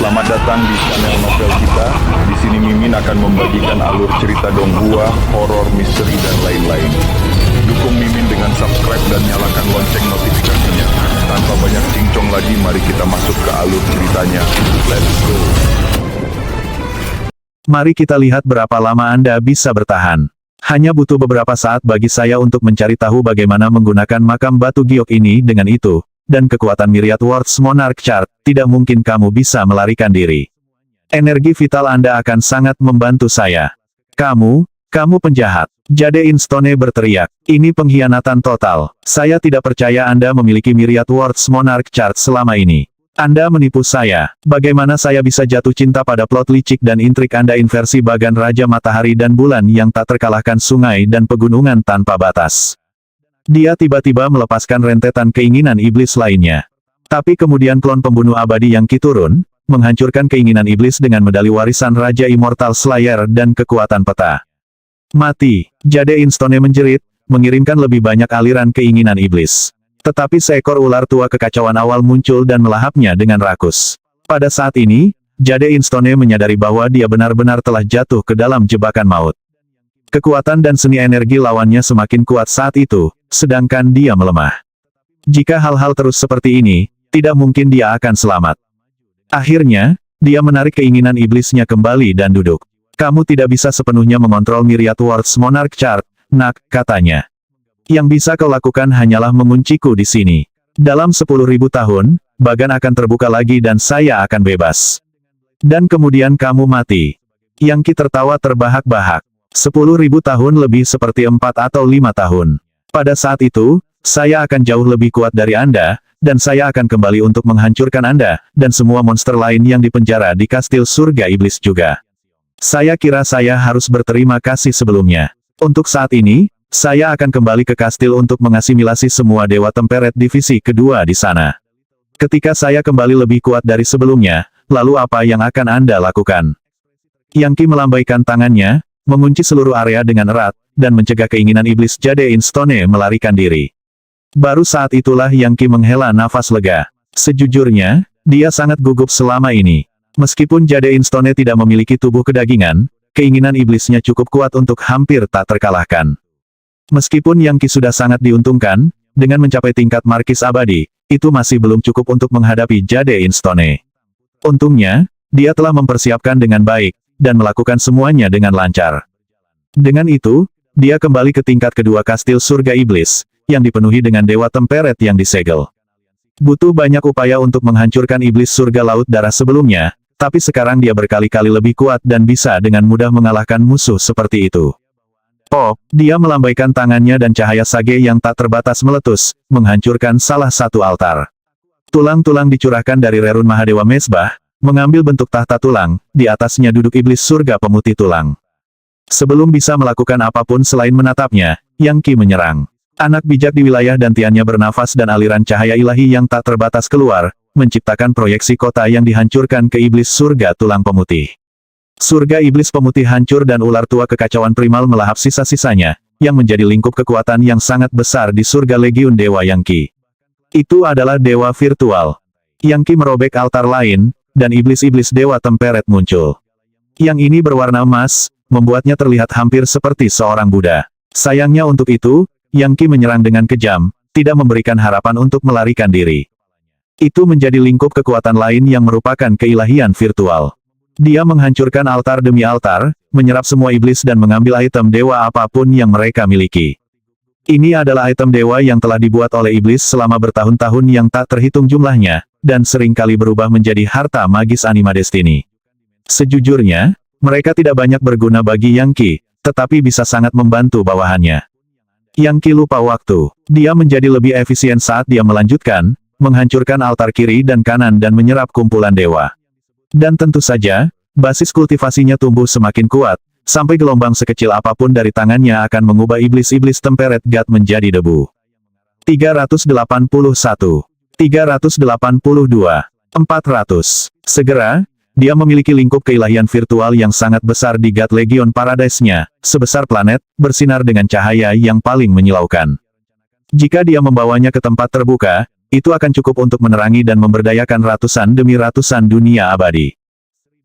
Selamat datang di channel novel kita. Di sini Mimin akan membagikan alur cerita donghua, horor, misteri, dan lain-lain. Dukung Mimin dengan subscribe dan nyalakan lonceng notifikasinya. Tanpa banyak cincong lagi, mari kita masuk ke alur ceritanya. Let's go. Mari kita lihat berapa lama Anda bisa bertahan. Hanya butuh beberapa saat bagi saya untuk mencari tahu bagaimana menggunakan makam batu giok ini. Dengan itu, dan kekuatan Myriad Words Monarch Chart, tidak mungkin kamu bisa melarikan diri. Energi vital Anda akan sangat membantu saya. Kamu penjahat. Jade Instone berteriak. Ini pengkhianatan total. Saya tidak percaya Anda memiliki Myriad Words Monarch Chart selama ini. Anda menipu saya. Bagaimana saya bisa jatuh cinta pada plot licik dan intrik Anda inversi bagan Raja Matahari dan Bulan yang tak terkalahkan, sungai dan pegunungan tanpa batas. Dia tiba-tiba melepaskan rentetan keinginan iblis lainnya. Tapi kemudian klon pembunuh abadi yang turun, menghancurkan keinginan iblis dengan medali warisan Raja Immortal Slayer dan kekuatan peta. Mati. Jade Instone menjerit, mengirimkan lebih banyak aliran keinginan iblis. Tetapi seekor ular tua kekacauan awal muncul dan melahapnya dengan rakus. Pada saat ini, Jade Instone menyadari bahwa dia benar-benar telah jatuh ke dalam jebakan maut. Kekuatan dan seni energi lawannya semakin kuat saat itu, sedangkan dia melemah. Jika hal-hal terus seperti ini, tidak mungkin dia akan selamat. Akhirnya, dia menarik keinginan iblisnya kembali dan duduk. Kamu tidak bisa sepenuhnya mengontrol Myriad Words Monarch Chart, nak, katanya. Yang bisa kau lakukan hanyalah mengunciku di sini. Dalam 10.000 tahun, bagan akan terbuka lagi dan saya akan bebas. Dan kemudian kamu mati. Yang tertawa terbahak-bahak. 10.000 tahun lebih seperti 4 atau 5 tahun. Pada saat itu, saya akan jauh lebih kuat dari Anda, dan saya akan kembali untuk menghancurkan Anda, dan semua monster lain yang dipenjara di kastil surga iblis juga. Saya kira saya harus berterima kasih sebelumnya. Untuk saat ini, saya akan kembali ke kastil untuk mengasimilasi semua dewa temperet divisi kedua di sana. Ketika saya kembali lebih kuat dari sebelumnya, lalu apa yang akan Anda lakukan? Yang melambaikan tangannya, mengunci seluruh area dengan erat, dan mencegah keinginan iblis Jade Instone melarikan diri. Baru saat itulah Yang menghela nafas lega. Sejujurnya, dia sangat gugup selama ini. Meskipun Jade Instone tidak memiliki tubuh kedagingan, keinginan iblisnya cukup kuat untuk hampir tak terkalahkan. Meskipun Yang sudah sangat diuntungkan, dengan mencapai tingkat markis abadi, itu masih belum cukup untuk menghadapi Jade Instone. Untungnya, dia telah mempersiapkan dengan baik, dan melakukan semuanya dengan lancar. Dengan itu, dia kembali ke tingkat kedua kastil surga iblis, yang dipenuhi dengan dewa temperet yang disegel. Butuh banyak upaya untuk menghancurkan iblis surga laut darah sebelumnya, tapi sekarang dia berkali-kali lebih kuat dan bisa dengan mudah mengalahkan musuh seperti itu. Oh, dia melambaikan tangannya dan cahaya sage yang tak terbatas meletus, menghancurkan salah satu altar. Tulang-tulang dicurahkan dari Rerun Mahadewa Mesbah, mengambil bentuk tahta tulang, di atasnya duduk iblis surga pemutih tulang. Sebelum bisa melakukan apapun selain menatapnya, Yang menyerang. Anak bijak di wilayah dantiannya bernafas dan aliran cahaya ilahi yang tak terbatas keluar, menciptakan proyeksi kota yang dihancurkan ke iblis surga tulang pemutih. Surga iblis pemutih hancur dan ular tua kekacauan primal melahap sisa-sisanya, yang menjadi lingkup kekuatan yang sangat besar di surga legiun dewa Yang. Itu adalah dewa virtual. Yang merobek altar lain, dan iblis-iblis dewa temperet muncul. Yang ini berwarna emas, membuatnya terlihat hampir seperti seorang Buddha. Sayangnya untuk itu, Yang menyerang dengan kejam, tidak memberikan harapan untuk melarikan diri. Itu menjadi lingkup kekuatan lain yang merupakan keilahian virtual. Dia menghancurkan altar demi altar, menyerap semua iblis dan mengambil item dewa apapun yang mereka miliki. Ini adalah item dewa yang telah dibuat oleh iblis selama bertahun-tahun yang tak terhitung jumlahnya, dan seringkali berubah menjadi harta magis anima destiny. Sejujurnya, mereka tidak banyak berguna bagi Yang, tetapi bisa sangat membantu bawahannya. Yang lupa waktu. Dia menjadi lebih efisien saat dia melanjutkan, menghancurkan altar kiri dan kanan dan menyerap kumpulan dewa. Dan tentu saja, basis kultivasinya tumbuh semakin kuat, sampai gelombang sekecil apapun dari tangannya akan mengubah iblis-iblis temperet God menjadi debu. 381. 382. 400. Segera, dia memiliki lingkup keilahian virtual yang sangat besar di God Legion Paradise-nya, sebesar planet, bersinar dengan cahaya yang paling menyilaukan. Jika dia membawanya ke tempat terbuka, itu akan cukup untuk menerangi dan memberdayakan ratusan demi ratusan dunia abadi.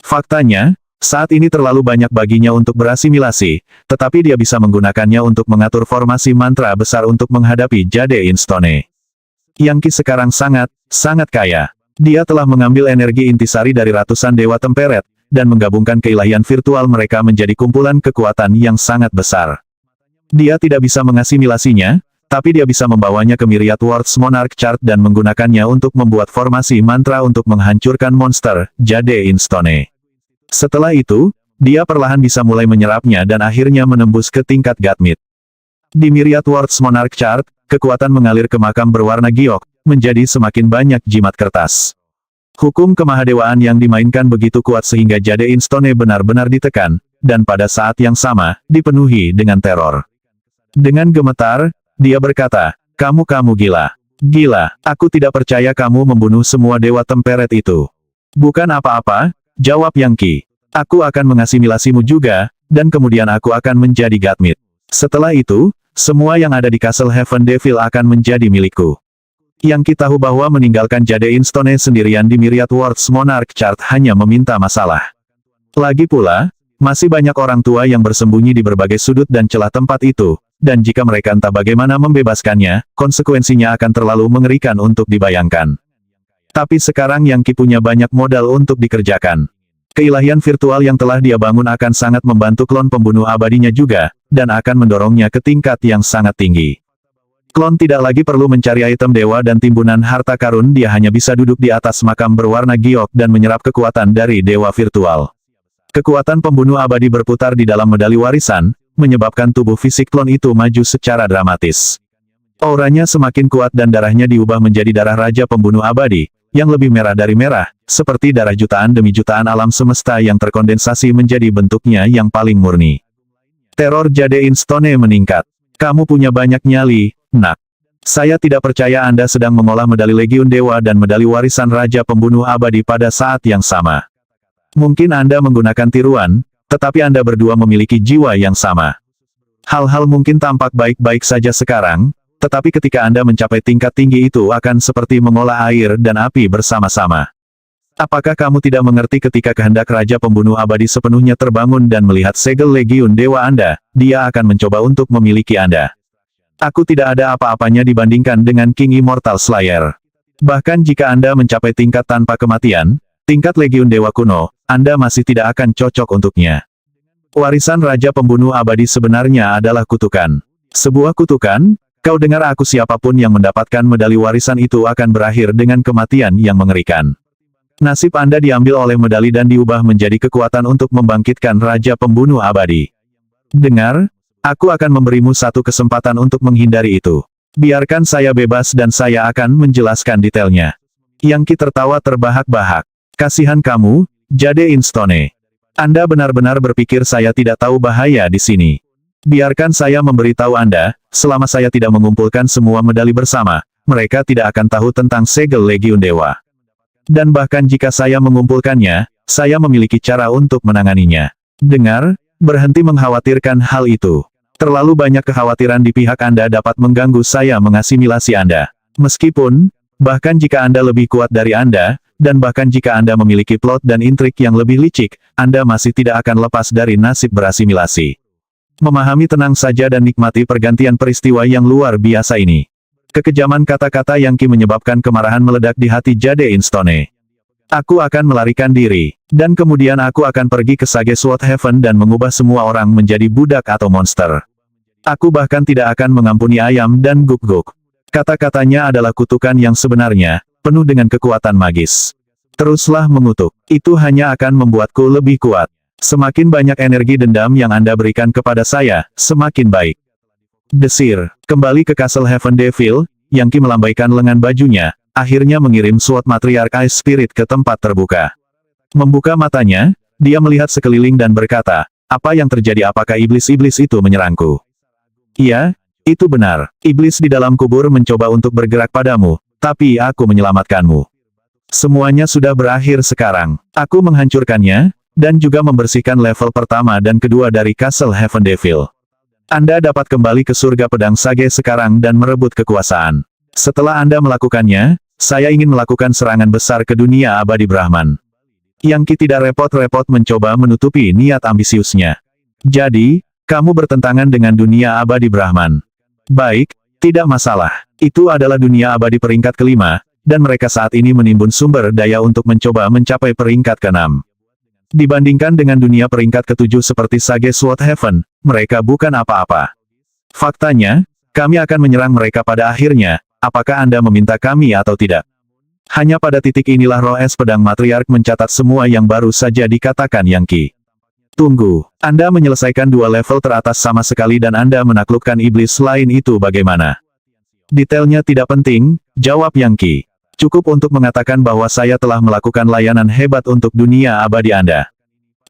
Faktanya, saat ini terlalu banyak baginya untuk berasimilasi, tetapi dia bisa menggunakannya untuk mengatur formasi mantra besar untuk menghadapi Jade Instone. Yang Ki sekarang sangat kaya. Dia telah mengambil energi intisari dari ratusan dewa temperet, dan menggabungkan keilahian virtual mereka menjadi kumpulan kekuatan yang sangat besar. Dia tidak bisa mengasimilasinya, tapi dia bisa membawanya ke Myriad Worlds Monarch Chart dan menggunakannya untuk membuat formasi mantra untuk menghancurkan monster, Jade Instone. Setelah itu, dia perlahan bisa mulai menyerapnya dan akhirnya menembus ke tingkat Godmid. Di Myriad Worlds Monarch Chart, kekuatan mengalir ke makam berwarna giok, menjadi semakin banyak jimat kertas. Hukum kemahadewaan yang dimainkan begitu kuat sehingga Jade Instone benar-benar ditekan, dan pada saat yang sama, dipenuhi dengan teror. Dengan gemetar, dia berkata, kamu gila. Gila, aku tidak percaya kamu membunuh semua dewa temperet itu. Bukan apa-apa, jawab Yang Ki. Aku akan mengasimilasimu juga, dan kemudian aku akan menjadi Godmid. Setelah itu, semua yang ada di Castle Heaven Devil akan menjadi milikku. Yang Ki tahu bahwa meninggalkan Jade Instone sendirian di Myriad Worlds Monarch Chart hanya meminta masalah. Lagi pula, masih banyak orang tua yang bersembunyi di berbagai sudut dan celah tempat itu, dan jika mereka entah bagaimana membebaskannya, konsekuensinya akan terlalu mengerikan untuk dibayangkan. Tapi sekarang Yang Ki punya banyak modal untuk dikerjakan. Keilahian virtual yang telah dia bangun akan sangat membantu klon pembunuh abadinya juga, dan akan mendorongnya ke tingkat yang sangat tinggi. Klon tidak lagi perlu mencari item dewa dan timbunan harta karun, dia hanya bisa duduk di atas makam berwarna giok dan menyerap kekuatan dari dewa virtual. Kekuatan pembunuh abadi berputar di dalam medali warisan, menyebabkan tubuh fisik klon itu maju secara dramatis. Auranya semakin kuat dan darahnya diubah menjadi darah raja pembunuh abadi, yang lebih merah dari merah, seperti darah jutaan demi jutaan alam semesta yang terkondensasi menjadi bentuknya yang paling murni. Teror Jade Instone meningkat. Kamu punya banyak nyali, nak. Saya tidak percaya Anda sedang mengolah medali Legiun Dewa dan medali warisan Raja Pembunuh Abadi pada saat yang sama. Mungkin Anda menggunakan tiruan, tetapi Anda berdua memiliki jiwa yang sama. Hal-hal mungkin tampak baik-baik saja sekarang, tetapi ketika Anda mencapai tingkat tinggi itu akan seperti mengolah air dan api bersama-sama. Apakah kamu tidak mengerti ketika kehendak Raja Pembunuh Abadi sepenuhnya terbangun dan melihat segel Legiun Dewa Anda, dia akan mencoba untuk memiliki Anda. Aku tidak ada apa-apanya dibandingkan dengan King Immortal Slayer. Bahkan jika Anda mencapai tingkat tanpa kematian, tingkat Legiun Dewa kuno, Anda masih tidak akan cocok untuknya. Warisan Raja Pembunuh Abadi sebenarnya adalah kutukan. Sebuah kutukan, kau dengar aku, siapapun yang mendapatkan medali warisan itu akan berakhir dengan kematian yang mengerikan. Nasib Anda diambil oleh medali dan diubah menjadi kekuatan untuk membangkitkan Raja Pembunuh Abadi. Dengar, aku akan memberimu satu kesempatan untuk menghindari itu. Biarkan saya bebas dan saya akan menjelaskan detailnya. Yang Ki tertawa terbahak-bahak. Kasihan kamu, Jade Instone. Anda benar-benar berpikir saya tidak tahu bahaya di sini. Biarkan saya memberitahu Anda, selama saya tidak mengumpulkan semua medali bersama, mereka tidak akan tahu tentang segel Legiun Dewa. Dan bahkan jika saya mengumpulkannya, saya memiliki cara untuk menanganinya. Dengar, berhenti mengkhawatirkan hal itu. Terlalu banyak kekhawatiran di pihak Anda dapat mengganggu saya mengasimilasi Anda. Meskipun, bahkan jika Anda lebih kuat dari Anda, dan bahkan jika Anda memiliki plot dan intrik yang lebih licik, Anda masih tidak akan lepas dari nasib berasimilasi. Memahami, tenang saja dan nikmati pergantian peristiwa yang luar biasa ini. Kekejaman kata-kata Yang Ki menyebabkan kemarahan meledak di hati Jade Instone. Aku akan melarikan diri, dan kemudian aku akan pergi ke Sage Sword Heaven dan mengubah semua orang menjadi budak atau monster. Aku bahkan tidak akan mengampuni ayam dan guk-guk. Kata-katanya adalah kutukan yang sebenarnya, penuh dengan kekuatan magis. Teruslah mengutuk, itu hanya akan membuatku lebih kuat. Semakin banyak energi dendam yang Anda berikan kepada saya, semakin baik. Desir, kembali ke Castle Heaven Devil, Yang Ki melambaikan lengan bajunya, akhirnya mengirim Sword Matriarch Ice Spirit ke tempat terbuka. Membuka matanya, dia melihat sekeliling dan berkata, apa yang terjadi? Apakah iblis-iblis itu menyerangku? Iya, itu benar. Iblis di dalam kubur mencoba untuk bergerak padamu, tapi aku menyelamatkanmu. Semuanya sudah berakhir sekarang. Aku menghancurkannya, dan juga membersihkan level pertama dan kedua dari Castle Heaven Devil. Anda dapat kembali ke surga pedang Sage sekarang dan merebut kekuasaan. Setelah Anda melakukannya, saya ingin melakukan serangan besar ke dunia abadi Brahman. Yang Ki tidak repot-repot mencoba menutupi niat ambisiusnya. Jadi, kamu bertentangan dengan dunia abadi Brahman. Baik, tidak masalah. Itu adalah dunia abadi peringkat kelima, dan mereka saat ini menimbun sumber daya untuk mencoba mencapai peringkat keenam. Dibandingkan dengan dunia peringkat ketujuh seperti Sage Sword Heaven, mereka bukan apa-apa. Faktanya, kami akan menyerang mereka pada akhirnya, apakah Anda meminta kami atau tidak? Hanya pada titik inilah roh es pedang matriark mencatat semua yang baru saja dikatakan Yang Ki. Tunggu, Anda menyelesaikan 2 level teratas sama sekali dan Anda menaklukkan iblis lain itu bagaimana? Detailnya tidak penting, jawab Yang Ki. Cukup untuk mengatakan bahwa saya telah melakukan layanan hebat untuk dunia abadi Anda.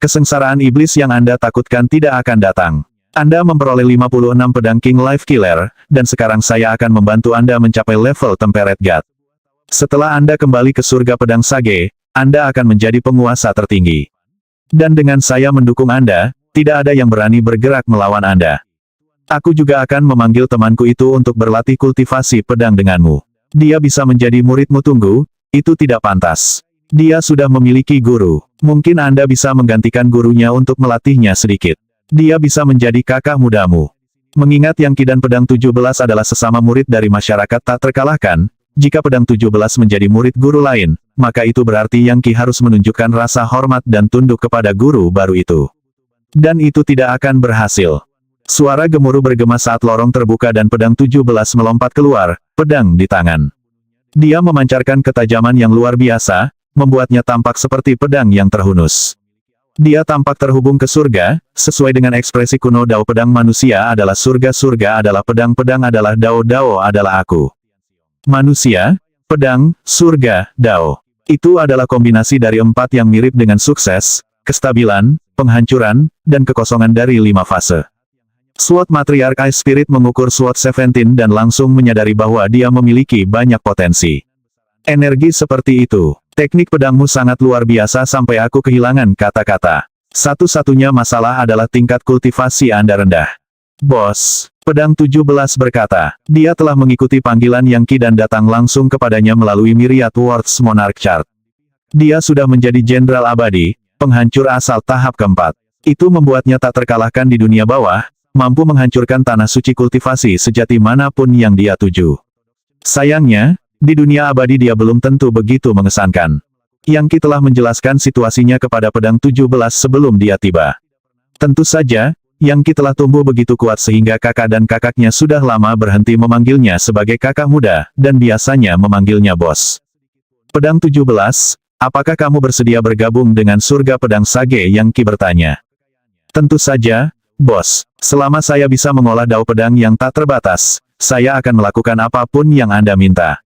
Kesengsaraan iblis yang Anda takutkan tidak akan datang. Anda memperoleh 56 pedang King Life Killer, dan sekarang saya akan membantu Anda mencapai level Temperate God. Setelah Anda kembali ke surga pedang Sage, Anda akan menjadi penguasa tertinggi. Dan dengan saya mendukung Anda, tidak ada yang berani bergerak melawan Anda. Aku juga akan memanggil temanku itu untuk berlatih kultivasi pedang denganmu. Dia bisa menjadi muridmu. Tunggu, itu tidak pantas. Dia sudah memiliki guru. Mungkin Anda bisa menggantikan gurunya untuk melatihnya sedikit. Dia bisa menjadi kakak mudamu. Mengingat Yang Ki dan pedang 17 adalah sesama murid dari masyarakat tak terkalahkan, jika pedang 17 menjadi murid guru lain, maka itu berarti Yang Ki harus menunjukkan rasa hormat dan tunduk kepada guru baru itu. Dan itu tidak akan berhasil. Suara gemuruh bergema saat lorong terbuka dan pedang 17 melompat keluar, pedang di tangan. Dia memancarkan ketajaman yang luar biasa, membuatnya tampak seperti pedang yang terhunus. Dia tampak terhubung ke surga, sesuai dengan ekspresi kuno Dao pedang manusia adalah surga, surga adalah pedang, pedang adalah Dao, Dao adalah aku. Manusia, pedang, surga, Dao. Itu adalah kombinasi dari 4 yang mirip dengan sukses, kestabilan, penghancuran, dan kekosongan dari 5 fase. Sword Matriarch Ice Spirit mengukur Sword 17 dan langsung menyadari bahwa dia memiliki banyak potensi. Energi seperti itu. Teknik pedangmu sangat luar biasa sampai aku kehilangan kata-kata. Satu-satunya masalah adalah tingkat kultivasi Anda rendah. Bos, pedang 17 berkata, dia telah mengikuti panggilan Yang Ki dan datang langsung kepadanya melalui Myriad Words Monarch Chart. Dia sudah menjadi jenderal abadi, penghancur asal tahap keempat. Itu membuatnya tak terkalahkan di dunia bawah, mampu menghancurkan tanah suci kultivasi sejati manapun yang dia tuju. Sayangnya, di dunia abadi dia belum tentu begitu mengesankan. Yang Ki telah menjelaskan situasinya kepada pedang 17 sebelum dia tiba. Tentu saja, Yang Ki telah tumbuh begitu kuat sehingga kakak dan kakaknya sudah lama berhenti memanggilnya sebagai kakak muda, dan biasanya memanggilnya bos. Pedang 17, apakah kamu bersedia bergabung dengan surga pedang Sage? Yang Ki bertanya. Tentu saja, bos. Selama saya bisa mengolah dao pedang yang tak terbatas, saya akan melakukan apapun yang Anda minta.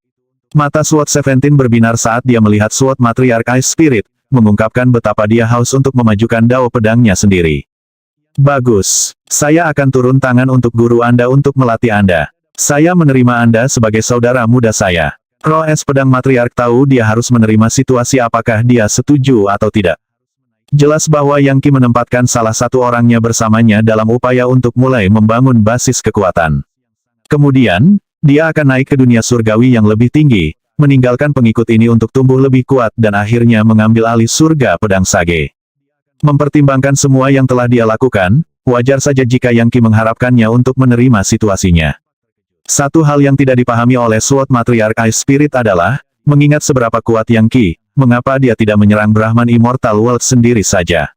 Mata Sword 17 berbinar saat dia melihat Sword Matriarch Ice Spirit, mengungkapkan betapa dia haus untuk memajukan dao pedangnya sendiri. Bagus. Saya akan turun tangan untuk guru Anda untuk melatih Anda. Saya menerima Anda sebagai saudara muda saya. Roh es pedang matriark tahu dia harus menerima situasi apakah dia setuju atau tidak. Jelas bahwa Yang Ki menempatkan salah satu orangnya bersamanya dalam upaya untuk mulai membangun basis kekuatan. Kemudian, dia akan naik ke dunia surgawi yang lebih tinggi, meninggalkan pengikut ini untuk tumbuh lebih kuat dan akhirnya mengambil alih surga pedang Sage. Mempertimbangkan semua yang telah dia lakukan, wajar saja jika Yang Ki mengharapkannya untuk menerima situasinya. Satu hal yang tidak dipahami oleh Sword Matriarch Ice Spirit adalah, mengingat seberapa kuat Yang Ki, mengapa dia tidak menyerang Brahman Immortal World sendiri saja?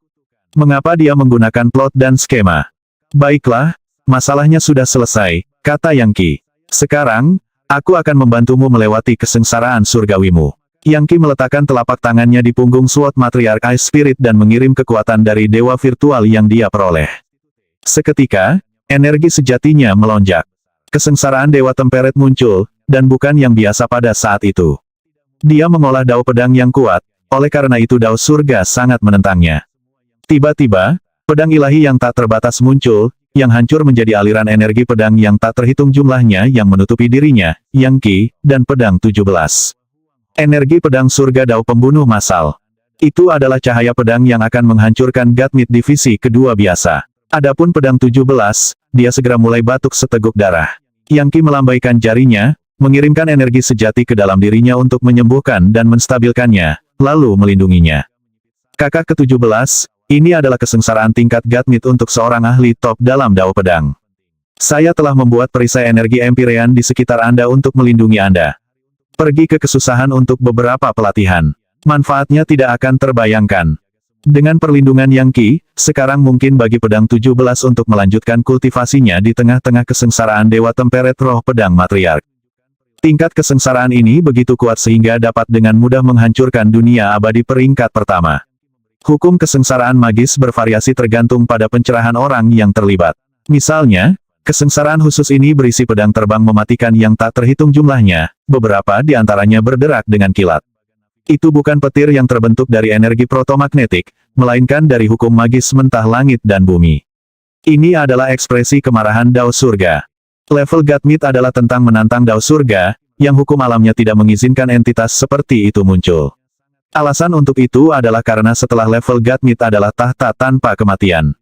Mengapa dia menggunakan plot dan skema? Baiklah, masalahnya sudah selesai, kata Yang Ki. Sekarang, aku akan membantumu melewati kesengsaraan surgawimu. Yang Ki meletakkan telapak tangannya di punggung Sword Matriarch Ice Spirit dan mengirim kekuatan dari dewa virtual yang dia peroleh. Seketika, energi sejatinya melonjak. Kesengsaraan Dewa Temperate muncul, dan bukan yang biasa pada saat itu. Dia mengolah dao pedang yang kuat, oleh karena itu dao surga sangat menentangnya. Tiba-tiba, pedang ilahi yang tak terbatas muncul, yang hancur menjadi aliran energi pedang yang tak terhitung jumlahnya yang menutupi dirinya, Yang Ki, dan pedang 17. Energi pedang surga dao pembunuh massal. Itu adalah cahaya pedang yang akan menghancurkan Godmid divisi kedua biasa. Adapun pedang 17, dia segera mulai batuk seteguk darah. Yang Ki melambaikan jarinya, mengirimkan energi sejati ke dalam dirinya untuk menyembuhkan dan menstabilkannya, lalu melindunginya. Kakak ke-17, ini adalah kesengsaraan tingkat Godmit untuk seorang ahli top dalam Dao Pedang. Saya telah membuat perisai energi Empyrean di sekitar Anda untuk melindungi Anda. Pergi ke kesusahan untuk beberapa pelatihan. Manfaatnya tidak akan terbayangkan. Dengan perlindungan yang Qi, sekarang mungkin bagi pedang 17 untuk melanjutkan kultivasinya di tengah-tengah kesengsaraan Dewa Temperet Roh Pedang Matriark. Tingkat kesengsaraan ini begitu kuat sehingga dapat dengan mudah menghancurkan dunia abadi peringkat pertama. Hukum kesengsaraan magis bervariasi tergantung pada pencerahan orang yang terlibat. Misalnya, kesengsaraan khusus ini berisi pedang terbang mematikan yang tak terhitung jumlahnya, beberapa di antaranya berderak dengan kilat. Itu bukan petir yang terbentuk dari energi protomagnetik, melainkan dari hukum magis mentah langit dan bumi. Ini adalah ekspresi kemarahan Dao Surga. Level Godmit adalah tentang menantang Dao Surga, yang hukum alamnya tidak mengizinkan entitas seperti itu muncul. Alasan untuk itu adalah karena setelah level Godmit adalah tahta tanpa kematian.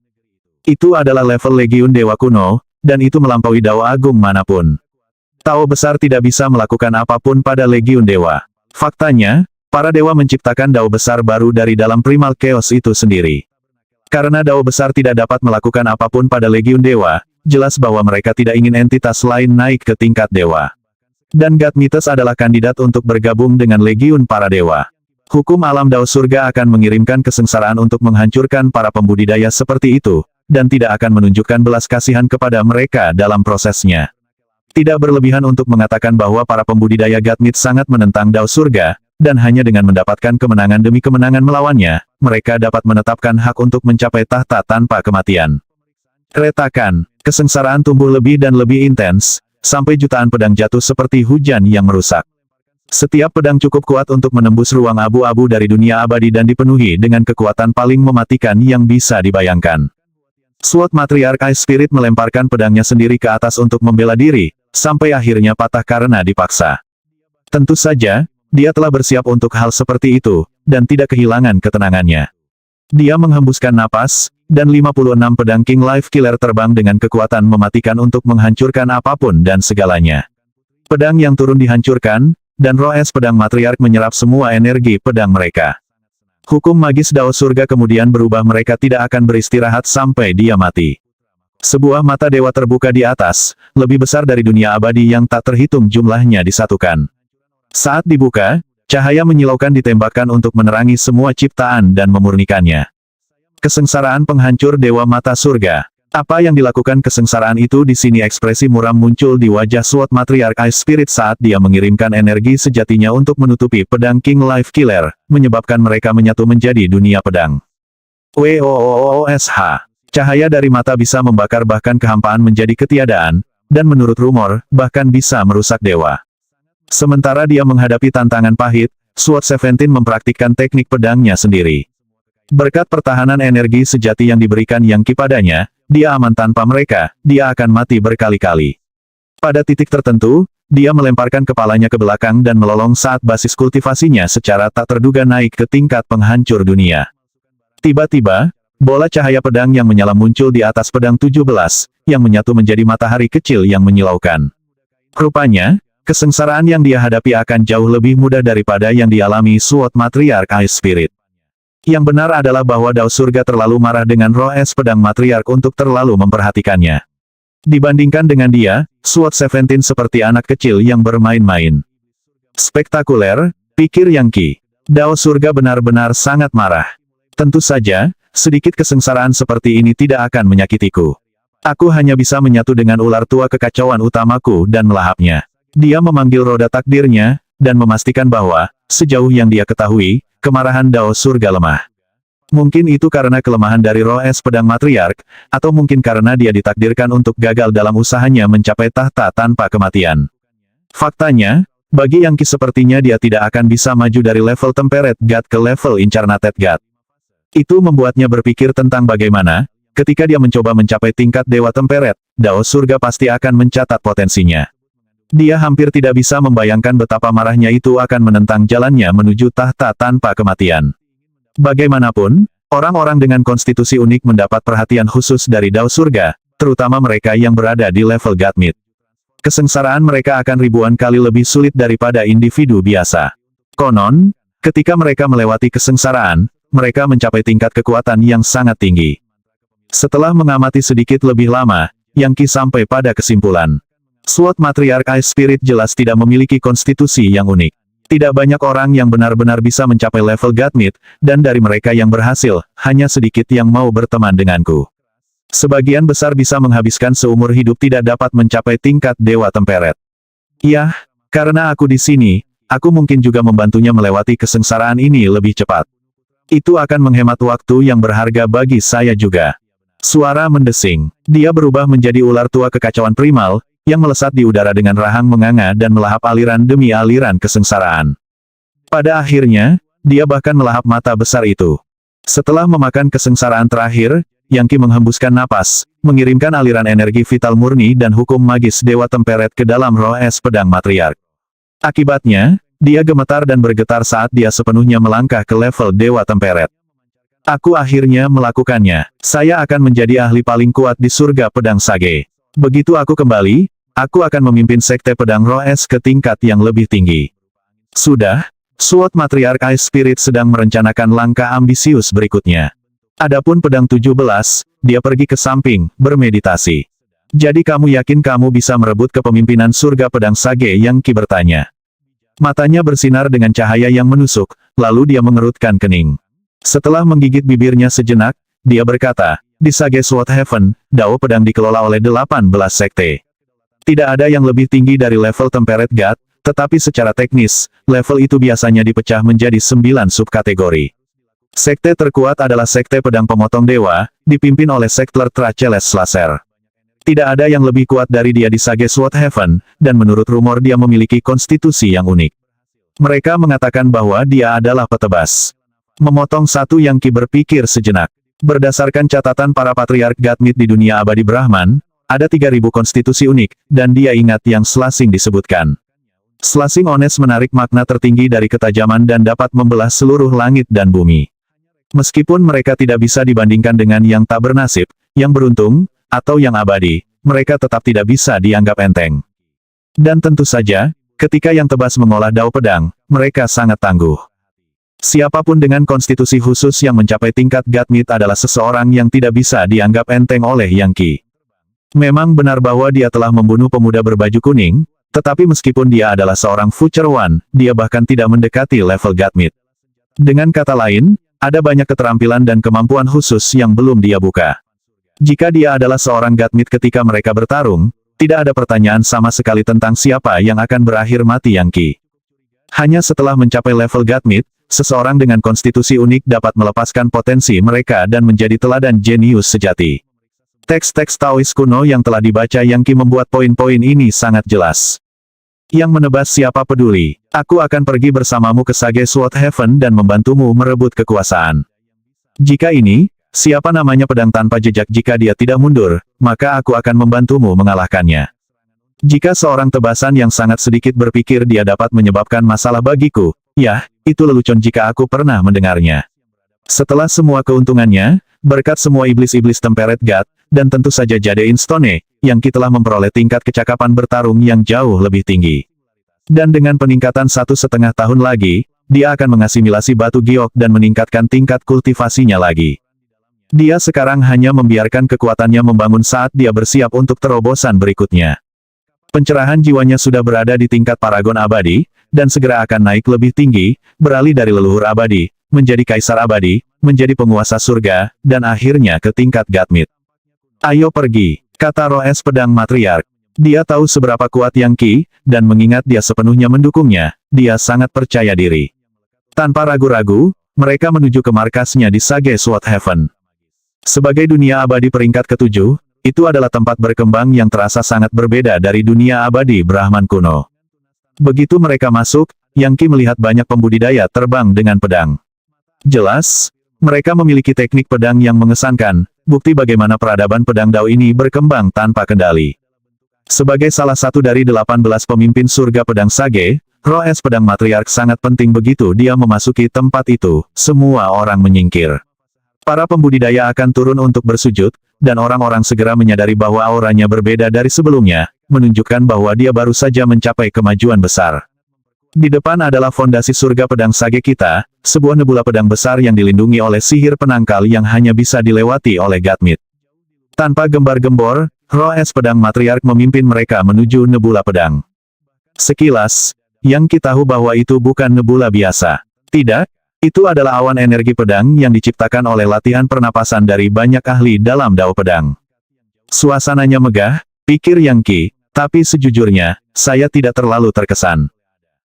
Itu adalah level Legiun Dewa Kuno, dan itu melampaui Dao Agung manapun. Tao besar tidak bisa melakukan apapun pada Legiun Dewa. Faktanya, para dewa menciptakan Dao besar baru dari dalam primal chaos itu sendiri. Karena Dao besar tidak dapat melakukan apapun pada Legiun Dewa, jelas bahwa mereka tidak ingin entitas lain naik ke tingkat dewa. Dan Godmites adalah kandidat untuk bergabung dengan Legiun para dewa. Hukum alam Dao Surga akan mengirimkan kesengsaraan untuk menghancurkan para pembudidaya seperti itu, dan tidak akan menunjukkan belas kasihan kepada mereka dalam prosesnya. Tidak berlebihan untuk mengatakan bahwa para pembudidaya Godmit sangat menentang Dao Surga, dan hanya dengan mendapatkan kemenangan demi kemenangan melawannya, mereka dapat menetapkan hak untuk mencapai tahta tanpa kematian. Retakan, kesengsaraan tumbuh lebih dan lebih intens, sampai jutaan pedang jatuh seperti hujan yang merusak. Setiap pedang cukup kuat untuk menembus ruang abu-abu dari dunia abadi dan dipenuhi dengan kekuatan paling mematikan yang bisa dibayangkan. Sword Matriarch Ice Spirit melemparkan pedangnya sendiri ke atas untuk membela diri, sampai akhirnya patah karena dipaksa. Tentu saja, dia telah bersiap untuk hal seperti itu, dan tidak kehilangan ketenangannya. Dia menghembuskan napas, dan 56 pedang King Life Killer terbang dengan kekuatan mematikan untuk menghancurkan apapun dan segalanya. Pedang yang turun dihancurkan, dan roh es pedang matriark menyerap semua energi pedang mereka. Hukum magis Dao Surga kemudian berubah, mereka tidak akan beristirahat sampai dia mati. Sebuah mata dewa terbuka di atas, lebih besar dari dunia abadi yang tak terhitung jumlahnya disatukan. Saat dibuka, cahaya menyilaukan ditembakkan untuk menerangi semua ciptaan dan memurnikannya. Kesengsaraan penghancur Dewa Mata Surga. Apa yang dilakukan kesengsaraan itu di sini? Ekspresi muram muncul di wajah Sword Matriarch Ice Spirit saat dia mengirimkan energi sejatinya untuk menutupi pedang King Life Killer, menyebabkan mereka menyatu menjadi dunia pedang. WOOOSH. Cahaya dari mata bisa membakar bahkan kehampaan menjadi ketiadaan, dan menurut rumor, bahkan bisa merusak dewa. Sementara dia menghadapi tantangan pahit, Sword Seventeen mempraktikkan teknik pedangnya sendiri. Berkat pertahanan energi sejati yang diberikan Yang Qi padanya, dia aman. Tanpa mereka, dia akan mati berkali-kali. Pada titik tertentu, dia melemparkan kepalanya ke belakang dan melolong saat basis kultivasinya secara tak terduga naik ke tingkat penghancur dunia. Tiba-tiba, bola cahaya pedang yang menyala muncul di atas pedang 17, yang menyatu menjadi matahari kecil yang menyilaukan. Rupanya, kesengsaraan yang dia hadapi akan jauh lebih mudah daripada yang dialami Sword Matriarch Ice Spirit. Yang benar adalah bahwa Dao Surga terlalu marah dengan roh es pedang matriark untuk terlalu memperhatikannya. Dibandingkan dengan dia, Sword Seventeen seperti anak kecil yang bermain-main. Spektakuler, pikir Yang Qi. Dao Surga benar-benar sangat marah. Tentu saja, sedikit kesengsaraan seperti ini tidak akan menyakitiku. Aku hanya bisa menyatu dengan ular tua kekacauan utamaku dan melahapnya. Dia memanggil roda takdirnya, dan memastikan bahwa, sejauh yang dia ketahui, kemarahan Dao Surga lemah. Mungkin itu karena kelemahan dari roh es pedang matriark, atau mungkin karena dia ditakdirkan untuk gagal dalam usahanya mencapai tahta tanpa kematian. Faktanya, bagi Yang Qi sepertinya dia tidak akan bisa maju dari level Temperate God ke level Incarnated God. Itu membuatnya berpikir tentang bagaimana, ketika dia mencoba mencapai tingkat Dewa Temperate, Dao Surga pasti akan mencatat potensinya. Dia hampir tidak bisa membayangkan betapa marahnya itu akan menentang jalannya menuju tahta tanpa kematian. Bagaimanapun, orang-orang dengan konstitusi unik mendapat perhatian khusus dari Dao Surga, terutama mereka yang berada di level Godmit. kesengsaraan mereka akan ribuan kali lebih sulit daripada individu biasa. Konon, ketika mereka melewati kesengsaraan, mereka mencapai tingkat kekuatan yang sangat tinggi. Setelah mengamati sedikit lebih lama, Yang Qi sampai pada kesimpulan. Sword Matriarch Ice Spirit jelas tidak memiliki konstitusi yang unik. Tidak banyak orang yang benar-benar bisa mencapai level Godmid, dan dari mereka yang berhasil, hanya sedikit yang mau berteman denganku. Sebagian besar bisa menghabiskan seumur hidup tidak dapat mencapai tingkat Dewa Temperet. Yah, karena aku di sini, aku mungkin juga membantunya melewati kesengsaraan ini lebih cepat. Itu akan menghemat waktu yang berharga bagi saya juga. Suara mendesing. Dia berubah menjadi ular tua kekacauan primal, yang melesat di udara dengan rahang menganga dan melahap aliran demi aliran kesengsaraan. Pada akhirnya, dia bahkan melahap mata besar itu. Setelah memakan kesengsaraan terakhir, Yang Qi menghembuskan napas, mengirimkan aliran energi vital murni dan hukum magis Dewa Temperet ke dalam roh es pedang matriark. Akibatnya, dia gemetar dan bergetar saat dia sepenuhnya melangkah ke level Dewa Temperet. Aku akhirnya melakukannya. Saya akan menjadi ahli paling kuat di surga pedang Sage. Begitu aku kembali, aku akan memimpin sekte pedang roh es ke tingkat yang lebih tinggi. Sudah, Sword Matriarch Ice Spirit sedang merencanakan langkah ambisius berikutnya. Adapun pedang 17, dia pergi ke samping, bermeditasi. Jadi kamu yakin kamu bisa merebut kepemimpinan surga pedang Sage? Yang Qi bertanya. Matanya bersinar dengan cahaya yang menusuk, lalu dia mengerutkan kening. Setelah menggigit bibirnya sejenak, dia berkata, di Sage Sword Heaven, Dao pedang dikelola oleh 18 sekte. Tidak ada yang lebih tinggi dari level Temperate God, tetapi secara teknis, level itu biasanya dipecah menjadi 9 subkategori. Sekte terkuat adalah Sekte Pedang Pemotong Dewa, dipimpin oleh Sektler Tracheles Slaser. Tidak ada yang lebih kuat dari dia di Sage Sword Heaven, dan menurut rumor dia memiliki konstitusi yang unik. Mereka mengatakan bahwa dia adalah petebas. Memotong satu. Yang Qi berpikir sejenak. Berdasarkan catatan para Patriark Godmid di dunia abadi Brahman, ada 3000 konstitusi unik, dan dia ingat yang Slashing disebutkan. Slashing Ones menarik makna tertinggi dari ketajaman dan dapat membelah seluruh langit dan bumi. Meskipun mereka tidak bisa dibandingkan dengan yang tak bernasib, yang beruntung, atau yang abadi, mereka tetap tidak bisa dianggap enteng. Dan tentu saja, ketika yang tebas mengolah dao pedang, mereka sangat tangguh. Siapapun dengan konstitusi khusus yang mencapai tingkat Godmid adalah seseorang yang tidak bisa dianggap enteng oleh Yang Qi. Memang benar bahwa dia telah membunuh pemuda berbaju kuning, tetapi meskipun dia adalah seorang Future One, dia bahkan tidak mendekati level Godmid. Dengan kata lain, ada banyak keterampilan dan kemampuan khusus yang belum dia buka. Jika dia adalah seorang Godmid ketika mereka bertarung, tidak ada pertanyaan sama sekali tentang siapa yang akan berakhir mati Yang Qi. Hanya setelah mencapai level Godmid, seseorang dengan konstitusi unik dapat melepaskan potensi mereka dan menjadi teladan jenius sejati. Teks-teks Taois kuno yang telah dibaca Yang Qi membuat poin-poin ini sangat jelas. Yang menebas siapa peduli, aku akan pergi bersamamu ke Sage Sword Heaven dan membantumu merebut kekuasaan. Jika ini, siapa namanya pedang tanpa jejak jika dia tidak mundur, maka aku akan membantumu mengalahkannya. Jika seorang tebasan yang sangat sedikit berpikir dia dapat menyebabkan masalah bagiku, yah, itu lelucon jika aku pernah mendengarnya. Setelah semua keuntungannya, berkat semua iblis-iblis Temperate God, dan tentu saja Jadein Stone, Yang Qi telah memperoleh tingkat kecakapan bertarung yang jauh lebih tinggi. Dan dengan peningkatan 1,5 tahun lagi, dia akan mengasimilasi batu giok dan meningkatkan tingkat kultivasinya lagi. Dia sekarang hanya membiarkan kekuatannya membangun saat dia bersiap untuk terobosan berikutnya. Pencerahan jiwanya sudah berada di tingkat Paragon Abadi, dan segera akan naik lebih tinggi, beralih dari leluhur abadi, menjadi kaisar abadi, menjadi penguasa surga, dan akhirnya ke tingkat Godmid. Ayo pergi, kata roh es pedang matriark. Dia tahu seberapa kuat Yang Qi, dan mengingat dia sepenuhnya mendukungnya, dia sangat percaya diri. Tanpa ragu-ragu, mereka menuju ke markasnya di Sage Sword Heaven. Sebagai dunia abadi peringkat ke-7, itu adalah tempat berkembang yang terasa sangat berbeda dari dunia abadi Brahman kuno. Begitu mereka masuk, Yang Qi melihat banyak pembudidaya terbang dengan pedang. Jelas, mereka memiliki teknik pedang yang mengesankan, bukti bagaimana peradaban pedang Dao ini berkembang tanpa kendali. Sebagai salah satu dari 18 pemimpin surga pedang Sage, roh es pedang matriark sangat penting. Begitu dia memasuki tempat itu, semua orang menyingkir. Para pembudidaya akan turun untuk bersujud, dan orang-orang segera menyadari bahwa auranya berbeda dari sebelumnya, menunjukkan bahwa dia baru saja mencapai kemajuan besar. Di depan adalah fondasi surga pedang sage kita, sebuah nebula pedang besar yang dilindungi oleh sihir penangkal yang hanya bisa dilewati oleh Godmit. Tanpa gembar-gembor, roh es pedang matriark memimpin mereka menuju nebula pedang. Sekilas, Yang Qi tahu bahwa itu bukan nebula biasa. Tidak, itu adalah awan energi pedang yang diciptakan oleh latihan pernapasan dari banyak ahli dalam dao pedang. Suasananya megah, pikir Yang Qi, tapi sejujurnya, saya tidak terlalu terkesan.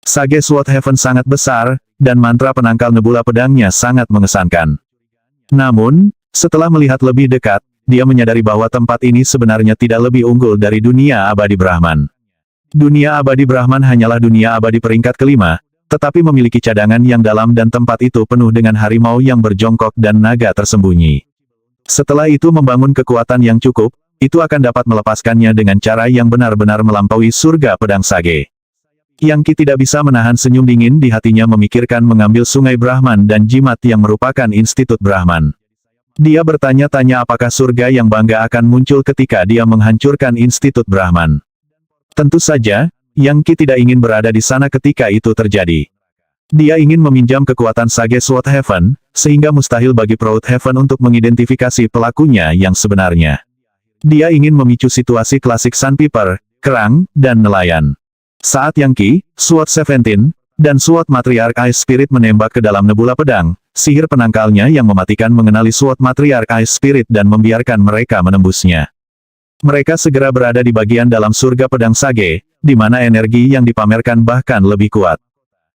Sage Sword Heaven sangat besar, dan mantra penangkal nebula pedangnya sangat mengesankan. Namun, setelah melihat lebih dekat, dia menyadari bahwa tempat ini sebenarnya tidak lebih unggul dari dunia abadi Brahman. Dunia abadi Brahman hanyalah dunia abadi peringkat kelima, tetapi memiliki cadangan yang dalam dan tempat itu penuh dengan harimau yang berjongkok dan naga tersembunyi. Setelah itu membangun kekuatan yang cukup, itu akan dapat melepaskannya dengan cara yang benar-benar melampaui surga pedang sage. Yang Qi tidak bisa menahan senyum dingin di hatinya memikirkan mengambil sungai Brahman dan jimat yang merupakan institut Brahman. Dia bertanya-tanya apakah surga yang bangga akan muncul ketika dia menghancurkan institut Brahman. Tentu saja, Yang Qi tidak ingin berada di sana ketika itu terjadi. Dia ingin meminjam kekuatan Sage Sword Heaven, sehingga mustahil bagi Proud Heaven untuk mengidentifikasi pelakunya yang sebenarnya. Dia ingin memicu situasi klasik Sandpiper, kerang, dan nelayan. Saat Yang Qi, Sword 17, dan Sword Matriarch Ice Spirit menembak ke dalam nebula pedang, sihir penangkalnya yang mematikan mengenali Sword Matriarch Ice Spirit dan membiarkan mereka menembusnya. Mereka segera berada di bagian dalam surga pedang sage, di mana energi yang dipamerkan bahkan lebih kuat.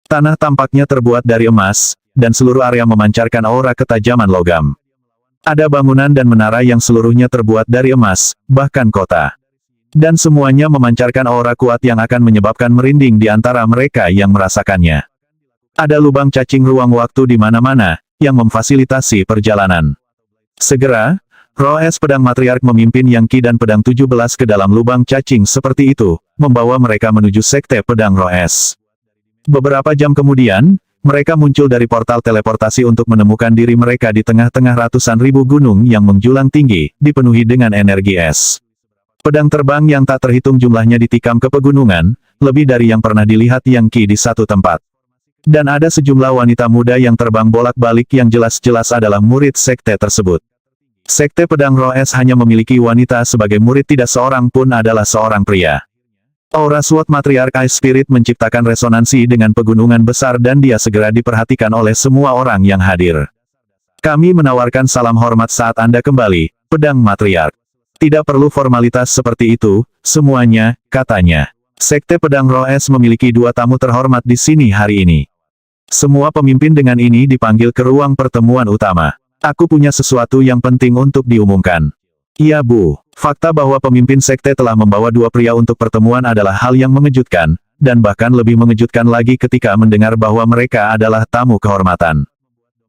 Tanah tampaknya terbuat dari emas, dan seluruh area memancarkan aura ketajaman logam. Ada bangunan dan menara yang seluruhnya terbuat dari emas, bahkan kota. Dan semuanya memancarkan aura kuat yang akan menyebabkan merinding di antara mereka yang merasakannya. Ada lubang cacing ruang waktu di mana-mana, yang memfasilitasi perjalanan. Segera, roh es pedang matriark memimpin Yang Qi dan pedang 17 ke dalam lubang cacing seperti itu, membawa mereka menuju sekte pedang roh es. Beberapa jam kemudian, mereka muncul dari portal teleportasi untuk menemukan diri mereka di tengah-tengah ratusan ribu gunung yang menjulang tinggi, dipenuhi dengan energi es. Pedang terbang yang tak terhitung jumlahnya ditikam ke pegunungan, lebih dari yang pernah dilihat Yang Qi di satu tempat. Dan ada sejumlah wanita muda yang terbang bolak-balik yang jelas-jelas adalah murid sekte tersebut. Sekte pedang roh es hanya memiliki wanita sebagai murid, tidak seorang pun adalah seorang pria. Aura Sword Matriarch Ice Spirit menciptakan resonansi dengan pegunungan besar dan dia segera diperhatikan oleh semua orang yang hadir. Kami menawarkan salam hormat saat Anda kembali, pedang matriark. Tidak perlu formalitas seperti itu, semuanya, katanya. Sekte pedang roh es memiliki dua tamu terhormat di sini hari ini. Semua pemimpin dengan ini dipanggil ke ruang pertemuan utama. Aku punya sesuatu yang penting untuk diumumkan. Iya Bu, fakta bahwa pemimpin sekte telah membawa dua pria untuk pertemuan adalah hal yang mengejutkan, dan bahkan lebih mengejutkan lagi ketika mendengar bahwa mereka adalah tamu kehormatan.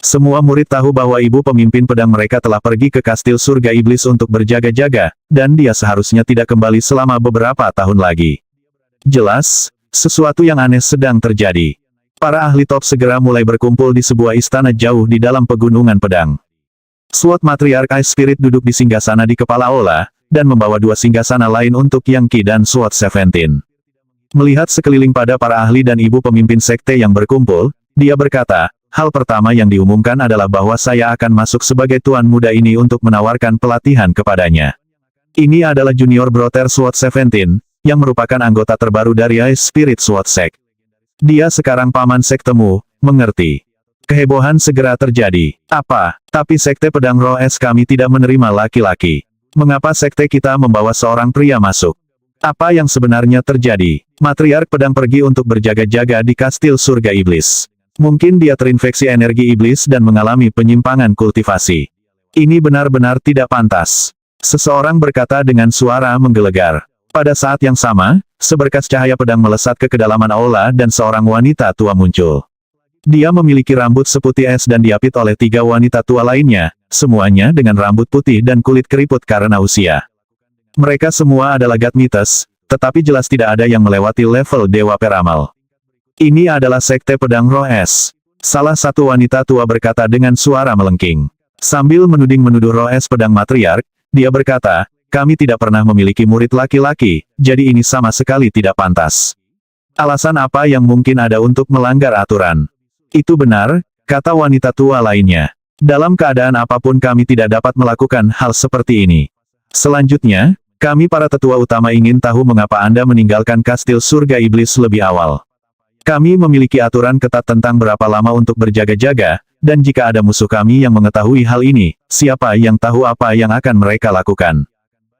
Semua murid tahu bahwa ibu pemimpin pedang mereka telah pergi ke kastil surga iblis untuk berjaga-jaga, dan dia seharusnya tidak kembali selama beberapa tahun lagi. Jelas, sesuatu yang aneh sedang terjadi. Para ahli top segera mulai berkumpul di sebuah istana jauh di dalam pegunungan pedang. Sword Matriarch Ice Spirit duduk di singgasana di kepala aula, dan membawa dua singgasana lain untuk Yang Qi dan Sword 17. Melihat sekeliling pada para ahli dan ibu pemimpin sekte yang berkumpul, dia berkata, hal pertama yang diumumkan adalah bahwa saya akan masuk sebagai tuan muda ini untuk menawarkan pelatihan kepadanya. Ini adalah Junior Brother Sword 17, yang merupakan anggota terbaru dari Ice Spirit Sword Sect. Dia sekarang paman sektemu, mengerti? Kehebohan segera terjadi. Apa? Tapi sekte pedang roh es kami tidak menerima laki-laki. Mengapa sekte kita membawa seorang pria masuk? Apa yang sebenarnya terjadi? Matriark pedang pergi untuk berjaga-jaga di kastil surga iblis. Mungkin dia terinfeksi energi iblis dan mengalami penyimpangan kultivasi. Ini benar-benar tidak pantas. Seseorang berkata dengan suara menggelegar. Pada saat yang sama, seberkas cahaya pedang melesat ke kedalaman aula dan seorang wanita tua muncul. Dia memiliki rambut seputih es dan diapit oleh tiga wanita tua lainnya, semuanya dengan rambut putih dan kulit keriput karena usia. Mereka semua adalah Godmites, tetapi jelas tidak ada yang melewati level Dewa Peramal. Ini adalah sekte pedang roh es. Salah satu wanita tua berkata dengan suara melengking. Sambil menuding menuduh roh es pedang matriark, Dia berkata, kami tidak pernah memiliki murid laki-laki, jadi ini sama sekali tidak pantas. Alasan apa yang mungkin ada untuk melanggar aturan? Itu benar, kata wanita tua lainnya. Dalam keadaan apapun kami tidak dapat melakukan hal seperti ini. Selanjutnya, kami para tetua utama ingin tahu mengapa Anda meninggalkan kastil surga iblis lebih awal. Kami memiliki aturan ketat tentang berapa lama untuk berjaga-jaga, dan jika ada musuh kami yang mengetahui hal ini, siapa yang tahu apa yang akan mereka lakukan.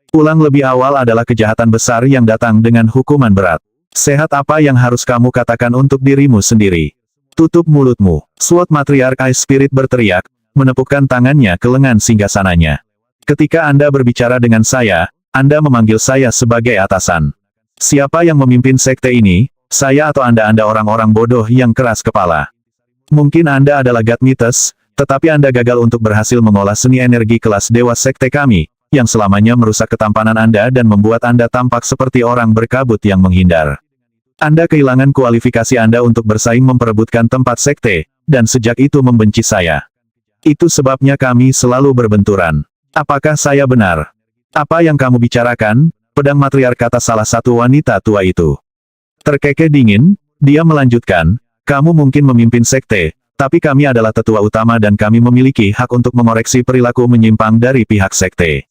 Pulang lebih awal adalah kejahatan besar yang datang dengan hukuman berat. Sehat apa yang harus kamu katakan untuk dirimu sendiri? Tutup mulutmu. SWOT Matriarch Ice Spirit berteriak, menepukkan tangannya ke lengan singgasananya. Ketika Anda berbicara dengan saya, Anda memanggil saya sebagai atasan. Siapa yang memimpin sekte ini, saya atau Anda orang-orang bodoh yang keras kepala? Mungkin Anda adalah God Mites, tetapi Anda gagal untuk berhasil mengolah seni energi kelas dewa sekte kami, yang selamanya merusak ketampanan Anda dan membuat Anda tampak seperti orang berkabut yang menghindar. Anda kehilangan kualifikasi Anda untuk bersaing memperebutkan tempat sekte, dan sejak itu membenci saya. Itu sebabnya kami selalu berbenturan. Apakah saya benar? Apa yang kamu bicarakan? Pedang matriark, kata salah satu wanita tua itu. Terkekeh dingin, dia melanjutkan, kamu mungkin memimpin sekte, tapi kami adalah tetua utama dan kami memiliki hak untuk mengoreksi perilaku menyimpang dari pihak sekte.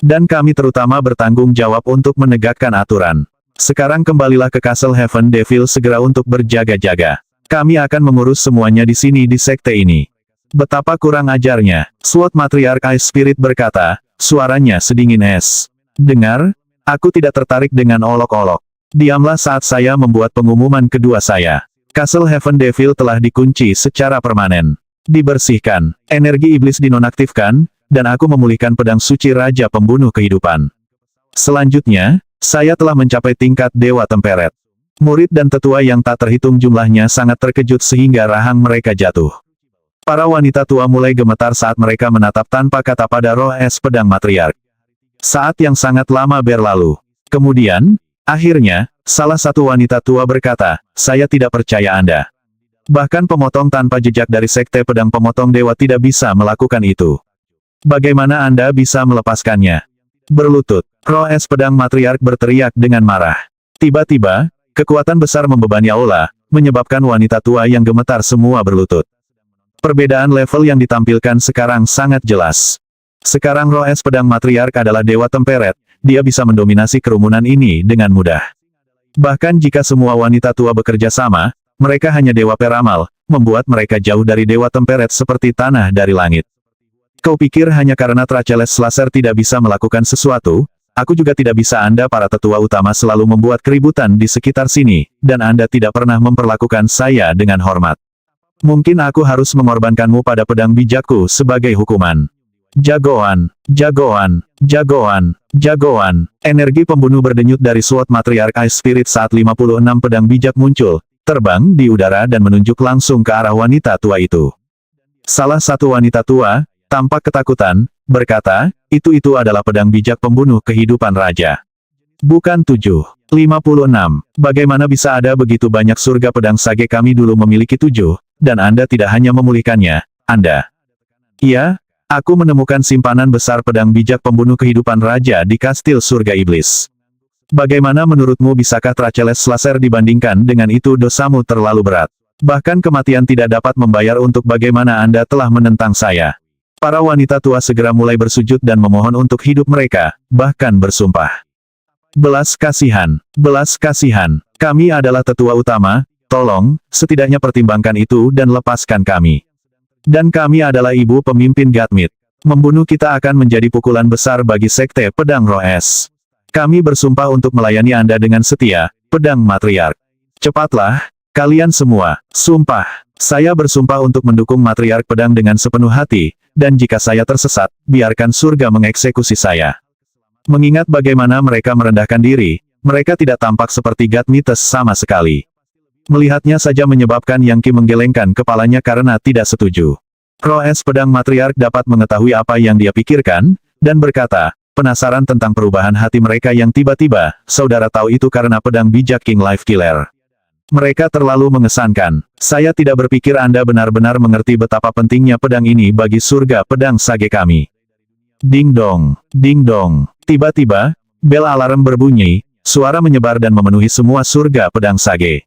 Dan kami terutama bertanggung jawab untuk menegakkan aturan. Sekarang kembalilah ke Castle Heaven Devil segera untuk berjaga-jaga. Kami akan mengurus semuanya di sini di sekte ini. Betapa kurang ajarnya, SWOT Matriarch Ice Spirit berkata, suaranya sedingin es. Dengar, aku tidak tertarik dengan olok-olok. Diamlah saat saya membuat pengumuman kedua saya. Castle Heaven Devil telah dikunci secara permanen. Dibersihkan, energi iblis dinonaktifkan, dan aku memulihkan pedang suci Raja Pembunuh Kehidupan. Selanjutnya, saya telah mencapai tingkat Dewa Temperet. Murid dan tetua yang tak terhitung jumlahnya sangat terkejut sehingga rahang mereka jatuh. Para wanita tua mulai gemetar saat mereka menatap tanpa kata pada roh es pedang matriark. Saat yang sangat lama berlalu. Kemudian, akhirnya, salah satu wanita tua berkata, saya tidak percaya Anda. Bahkan pemotong tanpa jejak dari sekte pedang pemotong dewa tidak bisa melakukan itu. Bagaimana Anda bisa melepaskannya? Berlutut, roh es pedang matriark berteriak dengan marah. Tiba-tiba, kekuatan besar membebani aula, menyebabkan wanita tua yang gemetar semua berlutut. Perbedaan level yang ditampilkan sekarang sangat jelas. Sekarang roh es pedang matriark adalah Dewa Temperet, dia bisa mendominasi kerumunan ini dengan mudah. Bahkan jika semua wanita tua bekerja sama, mereka hanya Dewa Peramal, membuat mereka jauh dari Dewa Temperet seperti tanah dari langit. Kau pikir hanya karena Tracheles Slaser tidak bisa melakukan sesuatu, aku juga tidak bisa. Anda para tetua utama selalu membuat keributan di sekitar sini, dan Anda tidak pernah memperlakukan saya dengan hormat. Mungkin aku harus mengorbankanmu pada pedang bijakku sebagai hukuman. Jagoan, jagoan, jagoan, jagoan. Energi pembunuh berdenyut dari SWOT Matriarch Ice Spirit saat 56 pedang bijak muncul, terbang di udara dan menunjuk langsung ke arah wanita tua itu. Salah satu wanita tua, tampak ketakutan, berkata, itu adalah pedang bijak pembunuh kehidupan raja. Bukan 756. Bagaimana bisa ada begitu banyak surga pedang sage? Kami dulu memiliki 7, dan Anda tidak hanya memulihkannya, Anda. Iya, aku menemukan simpanan besar pedang bijak pembunuh kehidupan raja di kastil surga iblis. Bagaimana menurutmu bisakah Tracheles Slaser dibandingkan dengan itu? Dosamu terlalu berat. Bahkan kematian tidak dapat membayar untuk bagaimana Anda telah menentang saya. Para wanita tua segera mulai bersujud dan memohon untuk hidup mereka, bahkan bersumpah. Belas kasihan, kami adalah tetua utama, tolong, setidaknya pertimbangkan itu dan lepaskan kami. Dan kami adalah ibu pemimpin Gatmit. Membunuh kita akan menjadi pukulan besar bagi sekte pedang roh es. Kami bersumpah untuk melayani Anda dengan setia, pedang matriark. Cepatlah, kalian semua, sumpah. Saya bersumpah untuk mendukung matriark pedang dengan sepenuh hati, dan jika saya tersesat, biarkan surga mengeksekusi saya. Mengingat bagaimana mereka merendahkan diri, mereka tidak tampak seperti Gatmites sama sekali. Melihatnya saja menyebabkan Yangki menggelengkan kepalanya karena tidak setuju. Roh es pedang matriark dapat mengetahui apa yang dia pikirkan, dan berkata, penasaran tentang perubahan hati mereka yang tiba-tiba, saudara tahu itu karena pedang bijak King Life Killer. Mereka terlalu mengesankan. Saya tidak berpikir Anda benar-benar mengerti betapa pentingnya pedang ini bagi surga pedang sage kami. Ding dong, ding dong. Tiba-tiba, bel alarm berbunyi, suara menyebar dan memenuhi semua surga pedang Sage.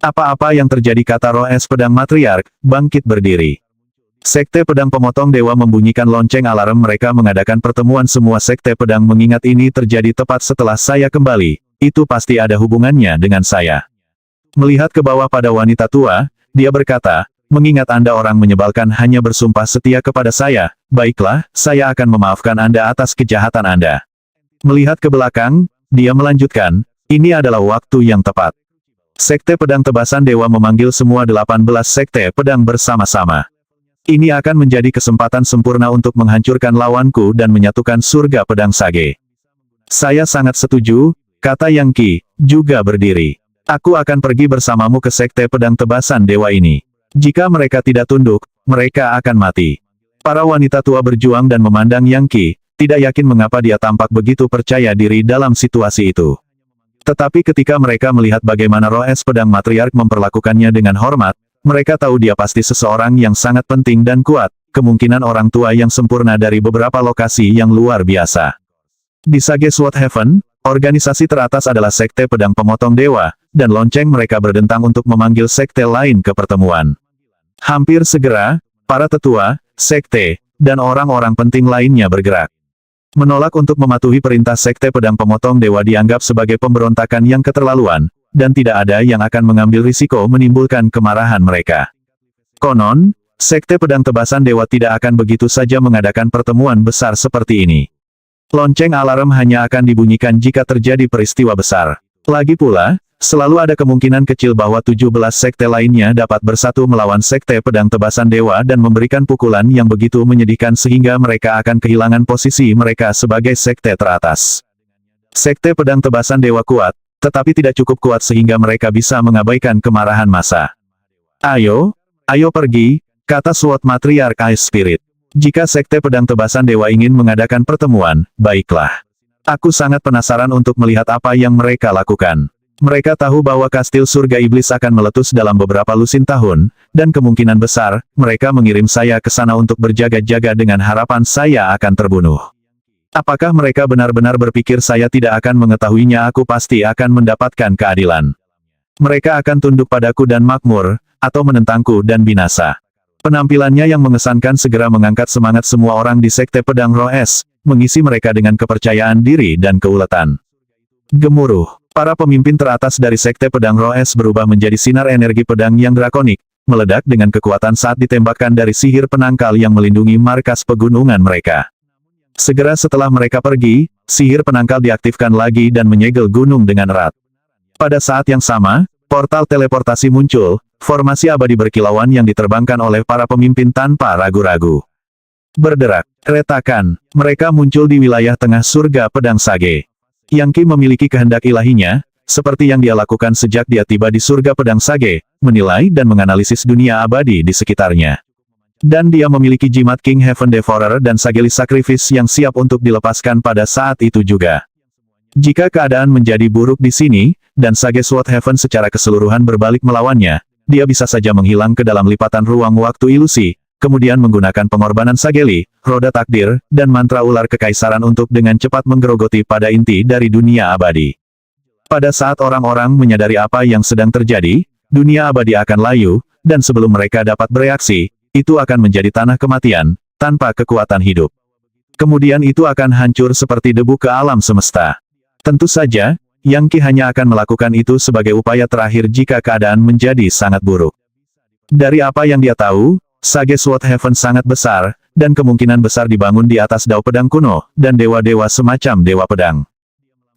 Apa-apa yang terjadi, kata roh es pedang matriark, bangkit berdiri. Sekte pedang pemotong dewa membunyikan lonceng alarm. Mereka mengadakan pertemuan semua sekte pedang mengingat ini terjadi tepat setelah saya kembali. Itu pasti ada hubungannya dengan saya. Melihat ke bawah pada wanita tua, dia berkata, mengingat Anda orang menyebalkan hanya bersumpah setia kepada saya, baiklah, saya akan memaafkan Anda atas kejahatan Anda. Melihat ke belakang, dia melanjutkan, ini adalah waktu yang tepat. Sekte pedang tebasan dewa memanggil semua 18 sekte pedang bersama-sama. Ini akan menjadi kesempatan sempurna untuk menghancurkan lawanku dan menyatukan surga pedang Sage. Saya sangat setuju, kata Yang Qi, juga berdiri. Aku akan pergi bersamamu ke sekte pedang tebasan dewa ini. Jika mereka tidak tunduk, mereka akan mati. Para wanita tua berjuang dan memandang Yang Qi, tidak yakin mengapa dia tampak begitu percaya diri dalam situasi itu. Tetapi ketika mereka melihat bagaimana roh es pedang matriark memperlakukannya dengan hormat, mereka tahu dia pasti seseorang yang sangat penting dan kuat, kemungkinan orang tua yang sempurna dari beberapa lokasi yang luar biasa. Di Sage Sword Heaven, organisasi teratas adalah sekte pedang pemotong dewa, dan lonceng mereka berdentang untuk memanggil sekte lain ke pertemuan. Hampir segera, para tetua, sekte, dan orang-orang penting lainnya bergerak. Menolak untuk mematuhi perintah sekte pedang pemotong dewa dianggap sebagai pemberontakan yang keterlaluan, dan tidak ada yang akan mengambil risiko menimbulkan kemarahan mereka. Konon, sekte pedang tebasan dewa tidak akan begitu saja mengadakan pertemuan besar seperti ini. Lonceng alarm hanya akan dibunyikan jika terjadi peristiwa besar. Lagi pula, selalu ada kemungkinan kecil bahwa 17 sekte lainnya dapat bersatu melawan sekte pedang tebasan dewa dan memberikan pukulan yang begitu menyedihkan sehingga mereka akan kehilangan posisi mereka sebagai sekte teratas. Sekte pedang tebasan dewa kuat, tetapi tidak cukup kuat sehingga mereka bisa mengabaikan kemarahan massa. Ayo pergi, kata Sword Matriarch Ice Spirit. Jika sekte pedang tebasan dewa ingin mengadakan pertemuan, baiklah. Aku sangat penasaran untuk melihat apa yang mereka lakukan. Mereka tahu bahwa kastil surga iblis akan meletus dalam beberapa lusin tahun, dan kemungkinan besar, mereka mengirim saya ke sana untuk berjaga-jaga dengan harapan saya akan terbunuh. Apakah mereka benar-benar berpikir saya tidak akan mengetahuinya? Aku pasti akan mendapatkan keadilan. Mereka akan tunduk padaku dan makmur, atau menentangku dan binasa. Penampilannya yang mengesankan segera mengangkat semangat semua orang di sekte pedang roh es, mengisi mereka dengan kepercayaan diri dan keuletan. Gemuruh. Para pemimpin teratas dari sekte pedang roh es berubah menjadi sinar energi pedang yang drakonik, meledak dengan kekuatan saat ditembakkan dari sihir penangkal yang melindungi markas pegunungan mereka. Segera setelah mereka pergi, sihir penangkal diaktifkan lagi dan menyegel gunung dengan erat. Pada saat yang sama, portal teleportasi muncul, formasi abadi berkilauan yang diterbangkan oleh para pemimpin tanpa ragu-ragu. Berderak, retakan, mereka muncul di wilayah tengah surga pedang Sage. Yang Qi memiliki kehendak ilahinya, seperti yang dia lakukan sejak dia tiba di surga pedang Sage, menilai dan menganalisis dunia abadi di sekitarnya. Dan dia memiliki jimat King Heaven Devourer dan Sagelis Sacrifice yang siap untuk dilepaskan pada saat itu juga. Jika keadaan menjadi buruk di sini, dan Sage Sword Heaven secara keseluruhan berbalik melawannya, dia bisa saja menghilang ke dalam lipatan ruang waktu ilusi, kemudian menggunakan pengorbanan Sageli, roda takdir, dan mantra ular kekaisaran untuk dengan cepat menggerogoti pada inti dari dunia abadi. Pada saat orang-orang menyadari apa yang sedang terjadi, dunia abadi akan layu, dan sebelum mereka dapat bereaksi, itu akan menjadi tanah kematian, tanpa kekuatan hidup. Kemudian itu akan hancur seperti debu ke alam semesta. Tentu saja, Yang Qi hanya akan melakukan itu sebagai upaya terakhir jika keadaan menjadi sangat buruk. Dari apa yang dia tahu, Sage Sword Heaven sangat besar, dan kemungkinan besar dibangun di atas dao pedang kuno, dan dewa-dewa semacam dewa pedang.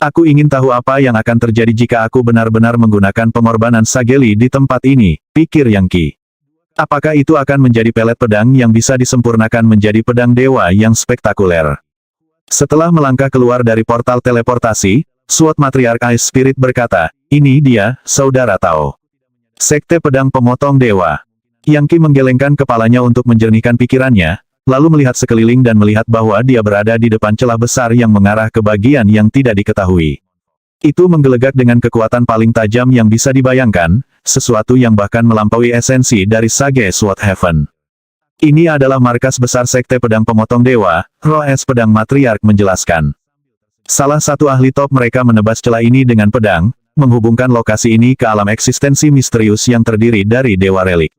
Aku ingin tahu apa yang akan terjadi jika aku benar-benar menggunakan pengorbanan Sageli di tempat ini, pikir Yang Qi. Apakah itu akan menjadi pelet pedang yang bisa disempurnakan menjadi pedang dewa yang spektakuler? Setelah melangkah keluar dari portal teleportasi, Sword Matriarch Ice Spirit berkata, ini dia, Saudara Tao. Sekte pedang pemotong dewa. Yang Qi menggelengkan kepalanya untuk menjernihkan pikirannya, lalu melihat sekeliling dan melihat bahwa dia berada di depan celah besar yang mengarah ke bagian yang tidak diketahui. Itu menggelegak dengan kekuatan paling tajam yang bisa dibayangkan, sesuatu yang bahkan melampaui esensi dari Sage Sword Heaven. Ini adalah markas besar Sekte Pedang Pemotong Dewa, Roh Es Pedang Matriark menjelaskan. Salah satu ahli top mereka menebas celah ini dengan pedang, menghubungkan lokasi ini ke alam eksistensi misterius yang terdiri dari Dewa Relik.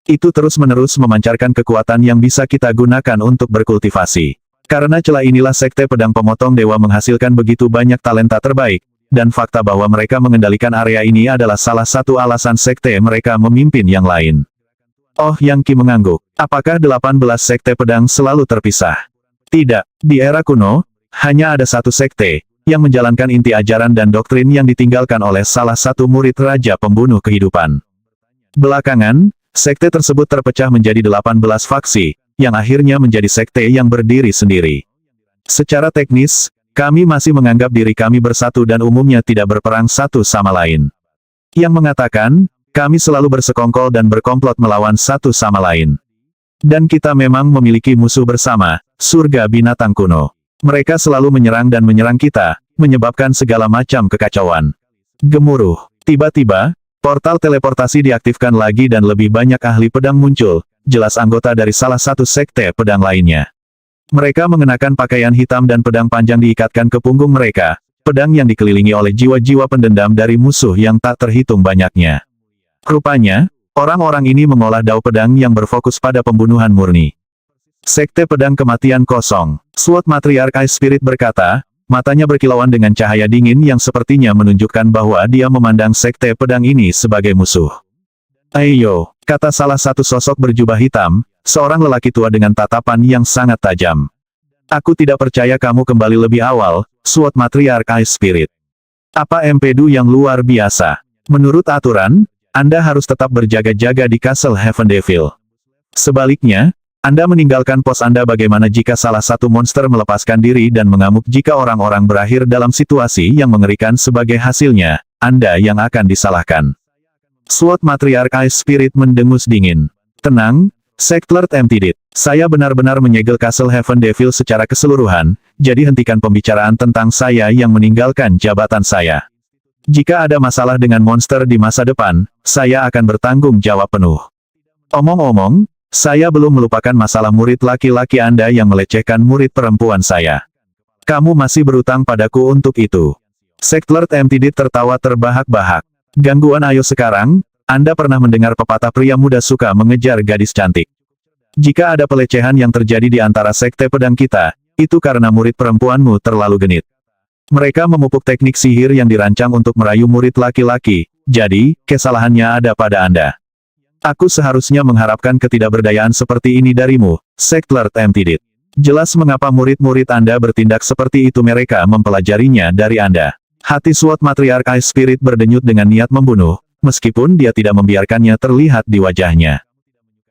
Itu terus-menerus memancarkan kekuatan yang bisa kita gunakan untuk berkultivasi. Karena celah inilah Sekte Pedang Pemotong Dewa menghasilkan begitu banyak talenta terbaik, dan fakta bahwa mereka mengendalikan area ini adalah salah satu alasan sekte mereka memimpin yang lain. Oh, Yang Qi mengangguk. Apakah 18 sekte pedang selalu terpisah? Tidak. Di era kuno, hanya ada satu sekte, yang menjalankan inti ajaran dan doktrin yang ditinggalkan oleh salah satu murid Raja Pembunuh Kehidupan. Belakangan, sekte tersebut terpecah menjadi 18 faksi, yang akhirnya menjadi sekte yang berdiri sendiri. Secara teknis, kami masih menganggap diri kami bersatu dan umumnya tidak berperang satu sama lain. Yang mengatakan, kami selalu bersekongkol dan berkomplot melawan satu sama lain. Dan kita memang memiliki musuh bersama, surga binatang kuno. Mereka selalu menyerang dan menyerang kita, menyebabkan segala macam kekacauan. Gemuruh. Tiba-tiba, portal teleportasi diaktifkan lagi dan lebih banyak ahli pedang muncul, jelas anggota dari salah satu sekte pedang lainnya. Mereka mengenakan pakaian hitam dan pedang panjang diikatkan ke punggung mereka, pedang yang dikelilingi oleh jiwa-jiwa pendendam dari musuh yang tak terhitung banyaknya. Rupanya, orang-orang ini mengolah dao pedang yang berfokus pada pembunuhan murni. Sekte Pedang Kematian Kosong. Sword Matriarch Ice Spirit berkata, matanya berkilauan dengan cahaya dingin yang sepertinya menunjukkan bahwa dia memandang sekte pedang ini sebagai musuh. Ayo, kata salah satu sosok berjubah hitam, seorang lelaki tua dengan tatapan yang sangat tajam. Aku tidak percaya kamu kembali lebih awal, Sword Matriarch Ice Spirit. Apa empedu yang luar biasa? Menurut aturan, Anda harus tetap berjaga-jaga di Castle Heaven Devil. Sebaliknya, Anda meninggalkan pos Anda bagaimana jika salah satu monster melepaskan diri dan mengamuk jika orang-orang berakhir dalam situasi yang mengerikan sebagai hasilnya, Anda yang akan disalahkan. Sword Matriarch Ice Spirit mendengus dingin. Tenang, Sektlord Emptidit. Saya benar-benar menyegel Castle Heaven Devil secara keseluruhan, jadi hentikan pembicaraan tentang saya yang meninggalkan jabatan saya. Jika ada masalah dengan monster di masa depan, saya akan bertanggung jawab penuh. Omong-omong, saya belum melupakan masalah murid laki-laki Anda yang melecehkan murid perempuan saya. Kamu masih berutang padaku untuk itu. Sektlord Emptidit tertawa terbahak-bahak. Gangguan ayo sekarang, Anda pernah mendengar pepatah pria muda suka mengejar gadis cantik. Jika ada pelecehan yang terjadi di antara sekte pedang kita, itu karena murid perempuanmu terlalu genit. Mereka memupuk teknik sihir yang dirancang untuk merayu murid laki-laki, jadi, kesalahannya ada pada Anda. Aku seharusnya mengharapkan ketidakberdayaan seperti ini darimu, Sektlord Emptidit. Jelas mengapa murid-murid Anda bertindak seperti itu mereka mempelajarinya dari Anda. Hati Sword Matriarch Ice Spirit berdenyut dengan niat membunuh, meskipun dia tidak membiarkannya terlihat di wajahnya.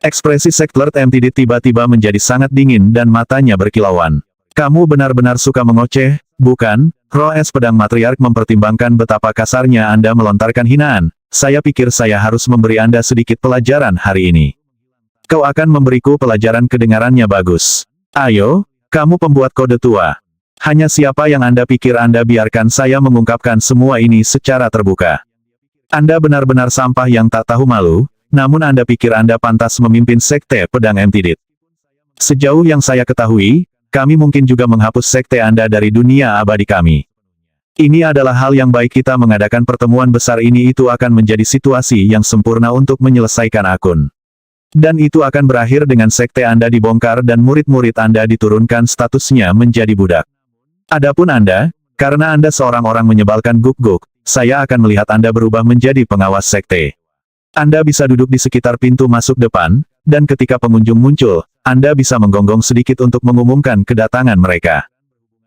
Ekspresi Sektlord Emptidit tiba-tiba menjadi sangat dingin dan matanya berkilauan. Kamu benar-benar suka mengoceh, bukan? Roh Es Pedang Matriarch mempertimbangkan betapa kasarnya Anda melontarkan hinaan. Saya pikir saya harus memberi Anda sedikit pelajaran hari ini. Kau akan memberiku pelajaran kedengarannya bagus. Ayo, kamu pembuat kode tua. Hanya siapa yang Anda pikir Anda biarkan saya mengungkapkan semua ini secara terbuka. Anda benar-benar sampah yang tak tahu malu, namun Anda pikir Anda pantas memimpin sekte pedang Emptidit. Sejauh yang saya ketahui, kami mungkin juga menghapus sekte Anda dari dunia abadi kami. Ini adalah hal yang baik kita mengadakan pertemuan besar ini itu akan menjadi situasi yang sempurna untuk menyelesaikan akun. Dan itu akan berakhir dengan sekte Anda dibongkar dan murid-murid Anda diturunkan statusnya menjadi budak. Adapun Anda, karena Anda seorang orang menyebalkan guk-guk, saya akan melihat Anda berubah menjadi pengawas sekte. Anda bisa duduk di sekitar pintu masuk depan, dan ketika pengunjung muncul, Anda bisa menggonggong sedikit untuk mengumumkan kedatangan mereka.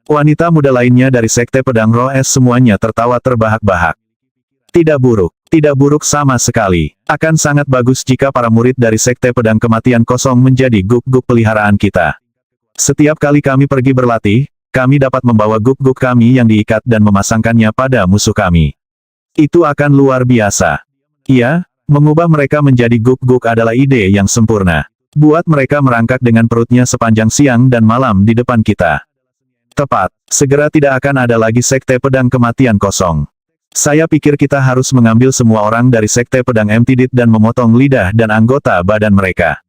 Wanita muda lainnya dari Sekte Pedang Roh Es semuanya tertawa terbahak-bahak. Tidak buruk sama sekali. Akan sangat bagus jika para murid dari Sekte Pedang Kematian Kosong menjadi guk-guk peliharaan kita. Setiap kali kami pergi berlatih, kami dapat membawa guk-guk kami yang diikat dan memasangkannya pada musuh kami. Itu akan luar biasa. Iya, mengubah mereka menjadi guk-guk adalah ide yang sempurna. Buat mereka merangkak dengan perutnya sepanjang siang dan malam di depan kita. Tepat, segera tidak akan ada lagi Sekte Pedang Kematian Kosong. Saya pikir kita harus mengambil semua orang dari Sekte Pedang Emptidit dan memotong lidah dan anggota badan mereka.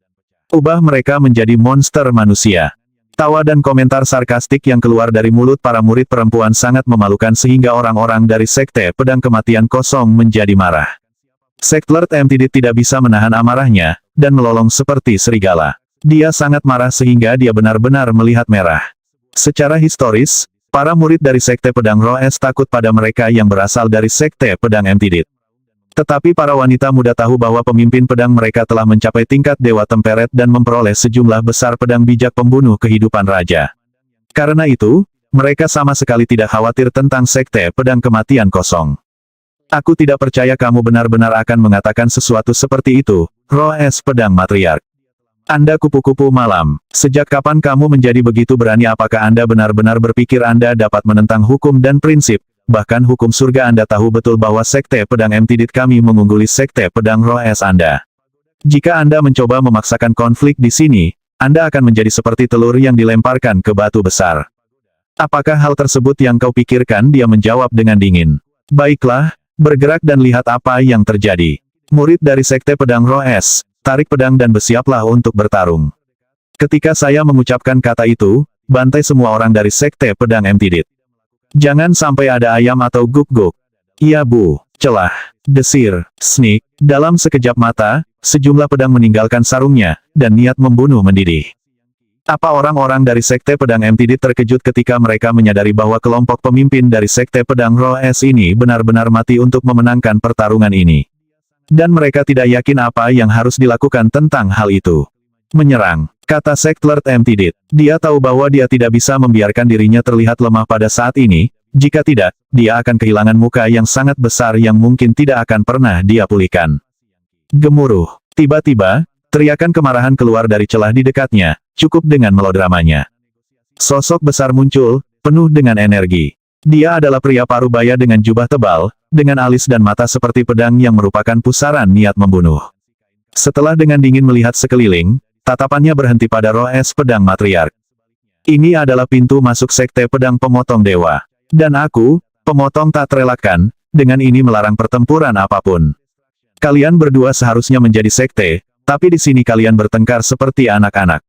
Ubah mereka menjadi monster manusia. Tawa dan komentar sarkastik yang keluar dari mulut para murid perempuan sangat memalukan sehingga orang-orang dari Sekte Pedang Kematian Kosong menjadi marah. Sekte Emptidit tidak bisa menahan amarahnya, dan melolong seperti serigala. Dia sangat marah sehingga dia benar-benar melihat merah. Secara historis, para murid dari Sekte Pedang Roes takut pada mereka yang berasal dari Sekte Pedang Emptidit. Tetapi para wanita muda tahu bahwa pemimpin pedang mereka telah mencapai tingkat Dewa Temperet dan memperoleh sejumlah besar pedang bijak pembunuh kehidupan raja. Karena itu, mereka sama sekali tidak khawatir tentang Sekte Pedang Kematian Kosong. Aku tidak percaya kamu benar-benar akan mengatakan sesuatu seperti itu, Roes Pedang Matriark. Anda kupu-kupu malam, sejak kapan kamu menjadi begitu berani? Apakah Anda benar-benar berpikir Anda dapat menentang hukum dan prinsip? Bahkan hukum surga? Anda tahu betul bahwa Sekte Pedang Emptidit kami mengungguli Sekte Pedang Roes Anda. Jika Anda mencoba memaksakan konflik di sini, Anda akan menjadi seperti telur yang dilemparkan ke batu besar. Apakah hal tersebut yang kau pikirkan? Dia menjawab dengan dingin. Baiklah, bergerak dan lihat apa yang terjadi. Murid dari Sekte Pedang Roes, tarik pedang dan bersiaplah untuk bertarung. Ketika saya mengucapkan kata itu, bantai semua orang dari Sekte Pedang Emptidit. Jangan sampai ada ayam atau guk-guk. Iya bu, celah, desir, sneak. Dalam sekejap mata, sejumlah pedang meninggalkan sarungnya, dan niat membunuh mendidih. Apa orang-orang dari Sekte Pedang Emptidit terkejut ketika mereka menyadari bahwa kelompok pemimpin dari Sekte Pedang Roes ini benar-benar mati untuk memenangkan pertarungan ini. Dan mereka tidak yakin apa yang harus dilakukan tentang hal itu. Menyerang, kata Sekte Emptidit. Dia tahu bahwa dia tidak bisa membiarkan dirinya terlihat lemah pada saat ini, jika tidak, dia akan kehilangan muka yang sangat besar yang mungkin tidak akan pernah dia pulihkan. Gemuruh. Tiba-tiba, teriakan kemarahan keluar dari celah di dekatnya, cukup dengan melodramanya. Sosok besar muncul, penuh dengan energi. Dia adalah pria parubaya dengan jubah tebal, dengan alis dan mata seperti pedang yang merupakan pusaran niat membunuh. Setelah dengan dingin melihat sekeliling, tatapannya berhenti pada Roes Pedang Matriark. Ini adalah pintu masuk Sekte Pedang Pemotong Dewa. Dan aku, pemotong tak terelakkan, dengan ini melarang pertempuran apapun. Kalian berdua seharusnya menjadi sekte, tapi di sini kalian bertengkar seperti anak-anak.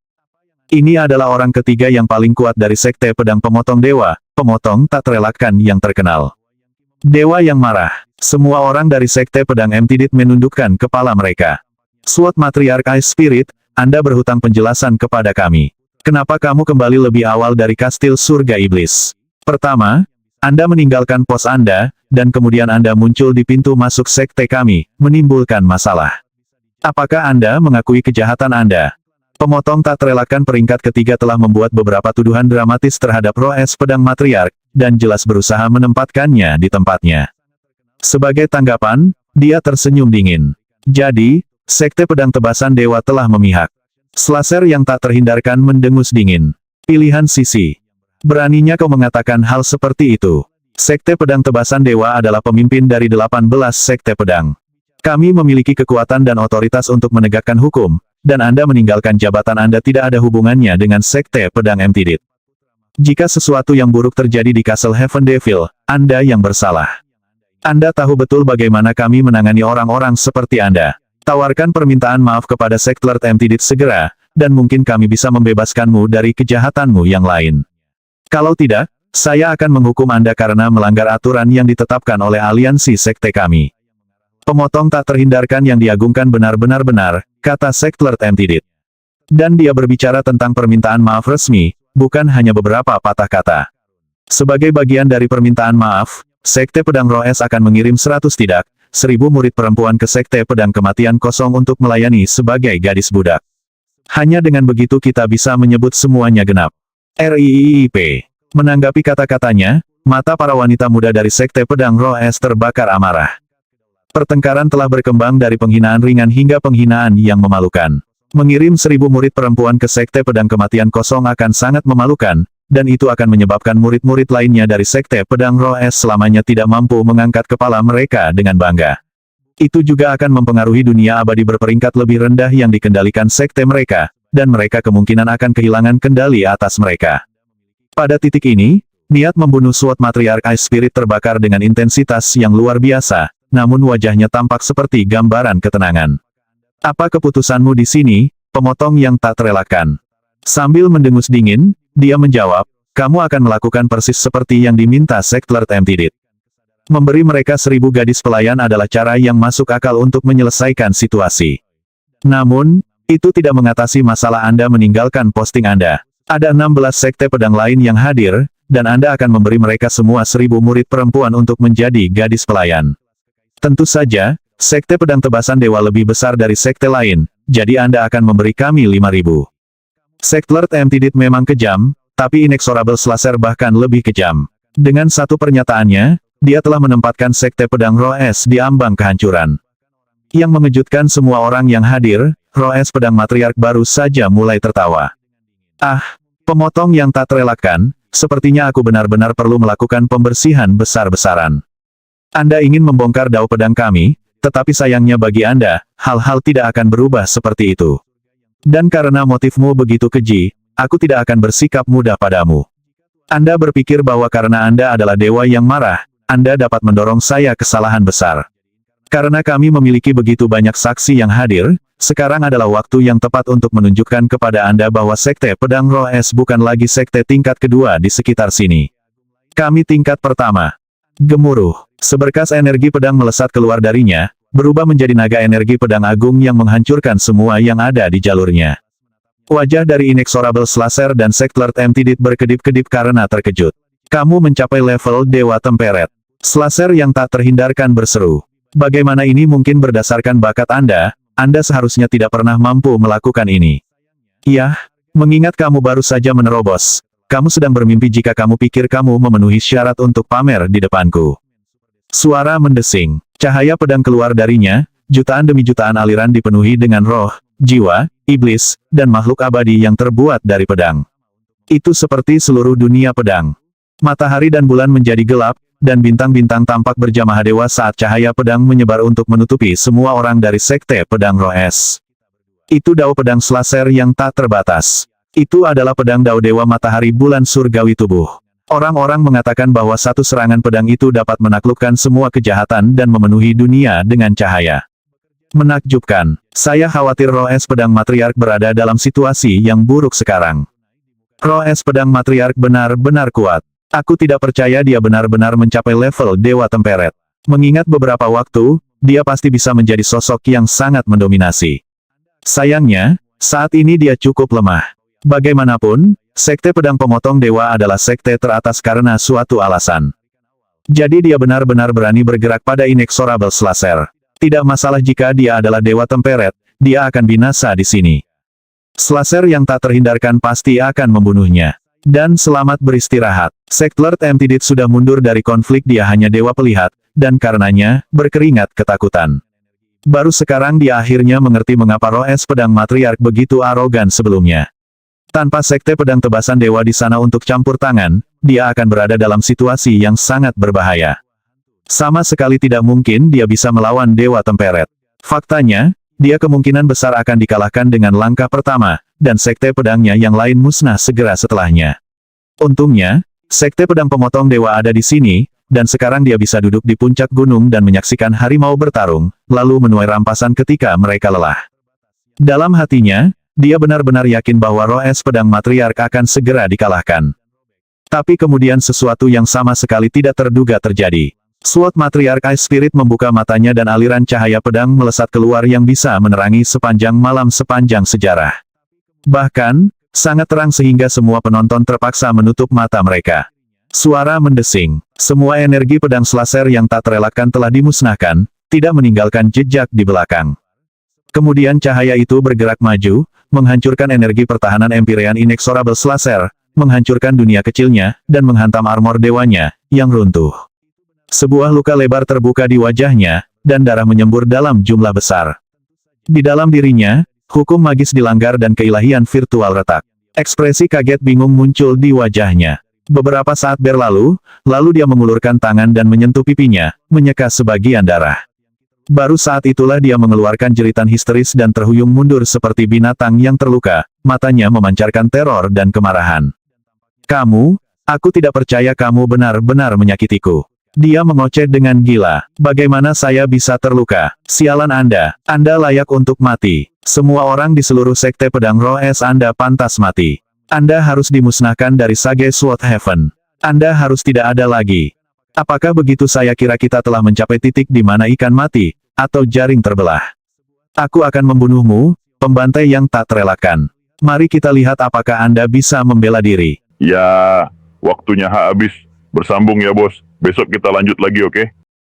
Ini adalah orang ketiga yang paling kuat dari Sekte Pedang Pemotong Dewa, pemotong tak terelakkan yang terkenal. Dewa yang marah. Semua orang dari Sekte Pedang Emptidit menundukkan kepala mereka. Sword Matriarch Ice Spirit, Anda berhutang penjelasan kepada kami. Kenapa kamu kembali lebih awal dari kastil surga iblis? Pertama, Anda meninggalkan pos Anda, dan kemudian Anda muncul di pintu masuk sekte kami, menimbulkan masalah. Apakah Anda mengakui kejahatan Anda? Pemotong tak terelakkan peringkat ketiga telah membuat beberapa tuduhan dramatis terhadap Roes Pedang Matriark, dan jelas berusaha menempatkannya di tempatnya. Sebagai tanggapan, dia tersenyum dingin. Jadi, Sekte Pedang Tebasan Dewa telah memihak. Slaser yang tak terhindarkan mendengus dingin. Pilihan sisi. Beraninya kau mengatakan hal seperti itu. Sekte Pedang Tebasan Dewa adalah pemimpin dari 18 Sekte Pedang. Kami memiliki kekuatan dan otoritas untuk menegakkan hukum, dan Anda meninggalkan jabatan Anda tidak ada hubungannya dengan Sekte Pedang Emptidit. Jika sesuatu yang buruk terjadi di Castle Heaven Devil, Anda yang bersalah. Anda tahu betul bagaimana kami menangani orang-orang seperti Anda. Tawarkan permintaan maaf kepada Sekte Emptidit segera, dan mungkin kami bisa membebaskanmu dari kejahatanmu yang lain. Kalau tidak, saya akan menghukum Anda karena melanggar aturan yang ditetapkan oleh aliansi sekte kami. Pemotong tak terhindarkan yang diagungkan benar-benar benar, kata Sekte Emptidit. Dan dia berbicara tentang permintaan maaf resmi, bukan hanya beberapa patah kata. Sebagai bagian dari permintaan maaf, Sekte Pedang Roes akan mengirim 100 tidak, 1000 murid perempuan ke Sekte Pedang Kematian Kosong untuk melayani sebagai gadis budak. Hanya dengan begitu kita bisa menyebut semuanya genap. RIIP. Menanggapi kata-katanya, mata para wanita muda dari Sekte Pedang Roes terbakar amarah. Pertengkaran telah berkembang dari penghinaan ringan hingga penghinaan yang memalukan. Mengirim 1000 murid perempuan ke Sekte Pedang Kematian Kosong akan sangat memalukan, dan itu akan menyebabkan murid-murid lainnya dari Sekte Pedang Roes selamanya tidak mampu mengangkat kepala mereka dengan bangga. Itu juga akan mempengaruhi dunia abadi berperingkat lebih rendah yang dikendalikan sekte mereka, dan mereka kemungkinan akan kehilangan kendali atas mereka. Pada titik ini, niat membunuh Sword Matriarch Ice Spirit terbakar dengan intensitas yang luar biasa, namun wajahnya tampak seperti gambaran ketenangan. Apa keputusanmu di sini, pemotong yang tak terelakkan. Sambil mendengus dingin, dia menjawab, kamu akan melakukan persis seperti yang diminta Sektler Emtidit. Memberi mereka 1000 gadis pelayan adalah cara yang masuk akal untuk menyelesaikan situasi. Namun, itu tidak mengatasi masalah Anda meninggalkan posting Anda. Ada 16 sekte pedang lain yang hadir, dan Anda akan memberi mereka semua 1000 murid perempuan untuk menjadi gadis pelayan. Tentu saja, sekte pedang tebasan dewa lebih besar dari sekte lain, jadi Anda akan memberi kami 5000. Sektler Emtidit memang kejam, tapi Inexorable Slasher bahkan lebih kejam. Dengan satu pernyataannya, dia telah menempatkan sekte pedang Roes di ambang kehancuran. Yang mengejutkan semua orang yang hadir, Roes pedang matriark baru saja mulai tertawa. Ah, pemotong yang tak terelakkan, sepertinya aku benar-benar perlu melakukan pembersihan besar-besaran. Anda ingin membongkar dao pedang kami, tetapi sayangnya bagi Anda, hal-hal tidak akan berubah seperti itu. Dan karena motifmu begitu keji, aku tidak akan bersikap mudah padamu. Anda berpikir bahwa karena Anda adalah dewa yang marah, Anda dapat mendorong saya kesalahan besar. Karena kami memiliki begitu banyak saksi yang hadir, sekarang adalah waktu yang tepat untuk menunjukkan kepada Anda bahwa sekte pedang Roes bukan lagi sekte tingkat kedua di sekitar sini. Kami tingkat pertama. Gemuruh. Seberkas energi pedang melesat keluar darinya, berubah menjadi naga energi pedang agung yang menghancurkan semua yang ada di jalurnya. Wajah dari Inexorable Slasher dan Sektler Emtidit berkedip-kedip karena terkejut. Kamu mencapai level Dewa Temperet. Slasher yang tak terhindarkan berseru. Bagaimana ini mungkin berdasarkan bakat Anda seharusnya tidak pernah mampu melakukan ini. Yah, mengingat kamu baru saja menerobos, kamu sedang bermimpi jika kamu pikir kamu memenuhi syarat untuk pamer di depanku. Suara mendesing. Cahaya pedang keluar darinya, jutaan demi jutaan aliran dipenuhi dengan roh, jiwa, iblis, dan makhluk abadi yang terbuat dari pedang. Itu seperti seluruh dunia pedang. Matahari dan bulan menjadi gelap, dan bintang-bintang tampak berjamaah dewa saat cahaya pedang menyebar untuk menutupi semua orang dari sekte pedang Roes. Itu dao pedang Slasher yang tak terbatas. Itu adalah pedang dao dewa matahari bulan surgawi tubuh. Orang-orang mengatakan bahwa satu serangan pedang itu dapat menaklukkan semua kejahatan dan memenuhi dunia dengan cahaya. Menakjubkan. Saya khawatir Roes pedang matriark berada dalam situasi yang buruk sekarang. Roes pedang matriark benar-benar kuat. Aku tidak percaya dia benar-benar mencapai level Dewa Temperet. Mengingat beberapa waktu, dia pasti bisa menjadi sosok yang sangat mendominasi. Sayangnya, saat ini dia cukup lemah. Bagaimanapun, sekte pedang pemotong dewa adalah sekte teratas karena suatu alasan. Jadi dia benar-benar berani bergerak pada Inexorable Slasher. Tidak masalah jika dia adalah Dewa Temperet, dia akan binasa di sini. Slasher yang tak terhindarkan pasti akan membunuhnya. Dan selamat beristirahat. Sektler Emtidit sudah mundur dari konflik, dia hanya dewa pelihat, dan karenanya, berkeringat ketakutan. Baru sekarang dia akhirnya mengerti mengapa Roes pedang matriark begitu arogan sebelumnya. Tanpa sekte pedang tebasan dewa di sana untuk campur tangan, dia akan berada dalam situasi yang sangat berbahaya. Sama sekali tidak mungkin dia bisa melawan Dewa Temperet. Faktanya, dia kemungkinan besar akan dikalahkan dengan langkah pertama, dan sekte pedangnya yang lain musnah segera setelahnya. Untungnya, sekte pedang pemotong dewa ada di sini, dan sekarang dia bisa duduk di puncak gunung dan menyaksikan harimau bertarung, lalu menuai rampasan ketika mereka lelah. Dalam hatinya, dia benar-benar yakin bahwa Roes pedang matriark akan segera dikalahkan. Tapi kemudian sesuatu yang sama sekali tidak terduga terjadi. Sword Matriarch Ice Spirit membuka matanya dan aliran cahaya pedang melesat keluar yang bisa menerangi sepanjang malam sepanjang sejarah. Bahkan, sangat terang sehingga semua penonton terpaksa menutup mata mereka. Suara mendesing. Semua energi pedang Slasher yang tak terelakkan telah dimusnahkan, tidak meninggalkan jejak di belakang. Kemudian cahaya itu bergerak maju, menghancurkan energi pertahanan Empyrean Inexorable Slasher, menghancurkan dunia kecilnya, dan menghantam armor dewanya, yang runtuh. Sebuah luka lebar terbuka di wajahnya, dan darah menyembur dalam jumlah besar. Di dalam dirinya, hukum magis dilanggar dan keilahian virtual retak. Ekspresi kaget bingung muncul di wajahnya. Beberapa saat berlalu, lalu dia mengulurkan tangan dan menyentuh pipinya, menyeka sebagian darah. Baru saat itulah dia mengeluarkan jeritan histeris dan terhuyung mundur seperti binatang yang terluka, matanya memancarkan teror dan kemarahan. Kamu, aku tidak percaya kamu benar-benar menyakitiku. Dia mengoceh dengan gila. Bagaimana saya bisa terluka? Sialan Anda. Anda layak untuk mati. Semua orang di seluruh sekte pedang roh es Anda pantas mati. Anda harus dimusnahkan dari Sage Sword Heaven. Anda harus tidak ada lagi. Apakah begitu? Saya kira kita telah mencapai titik di mana ikan mati, atau jaring terbelah. Aku akan membunuhmu, pembantai yang tak terelakkan. Mari kita lihat apakah Anda bisa membela diri. Ya, waktunya habis. Bersambung ya bos. Besok kita lanjut lagi, oke?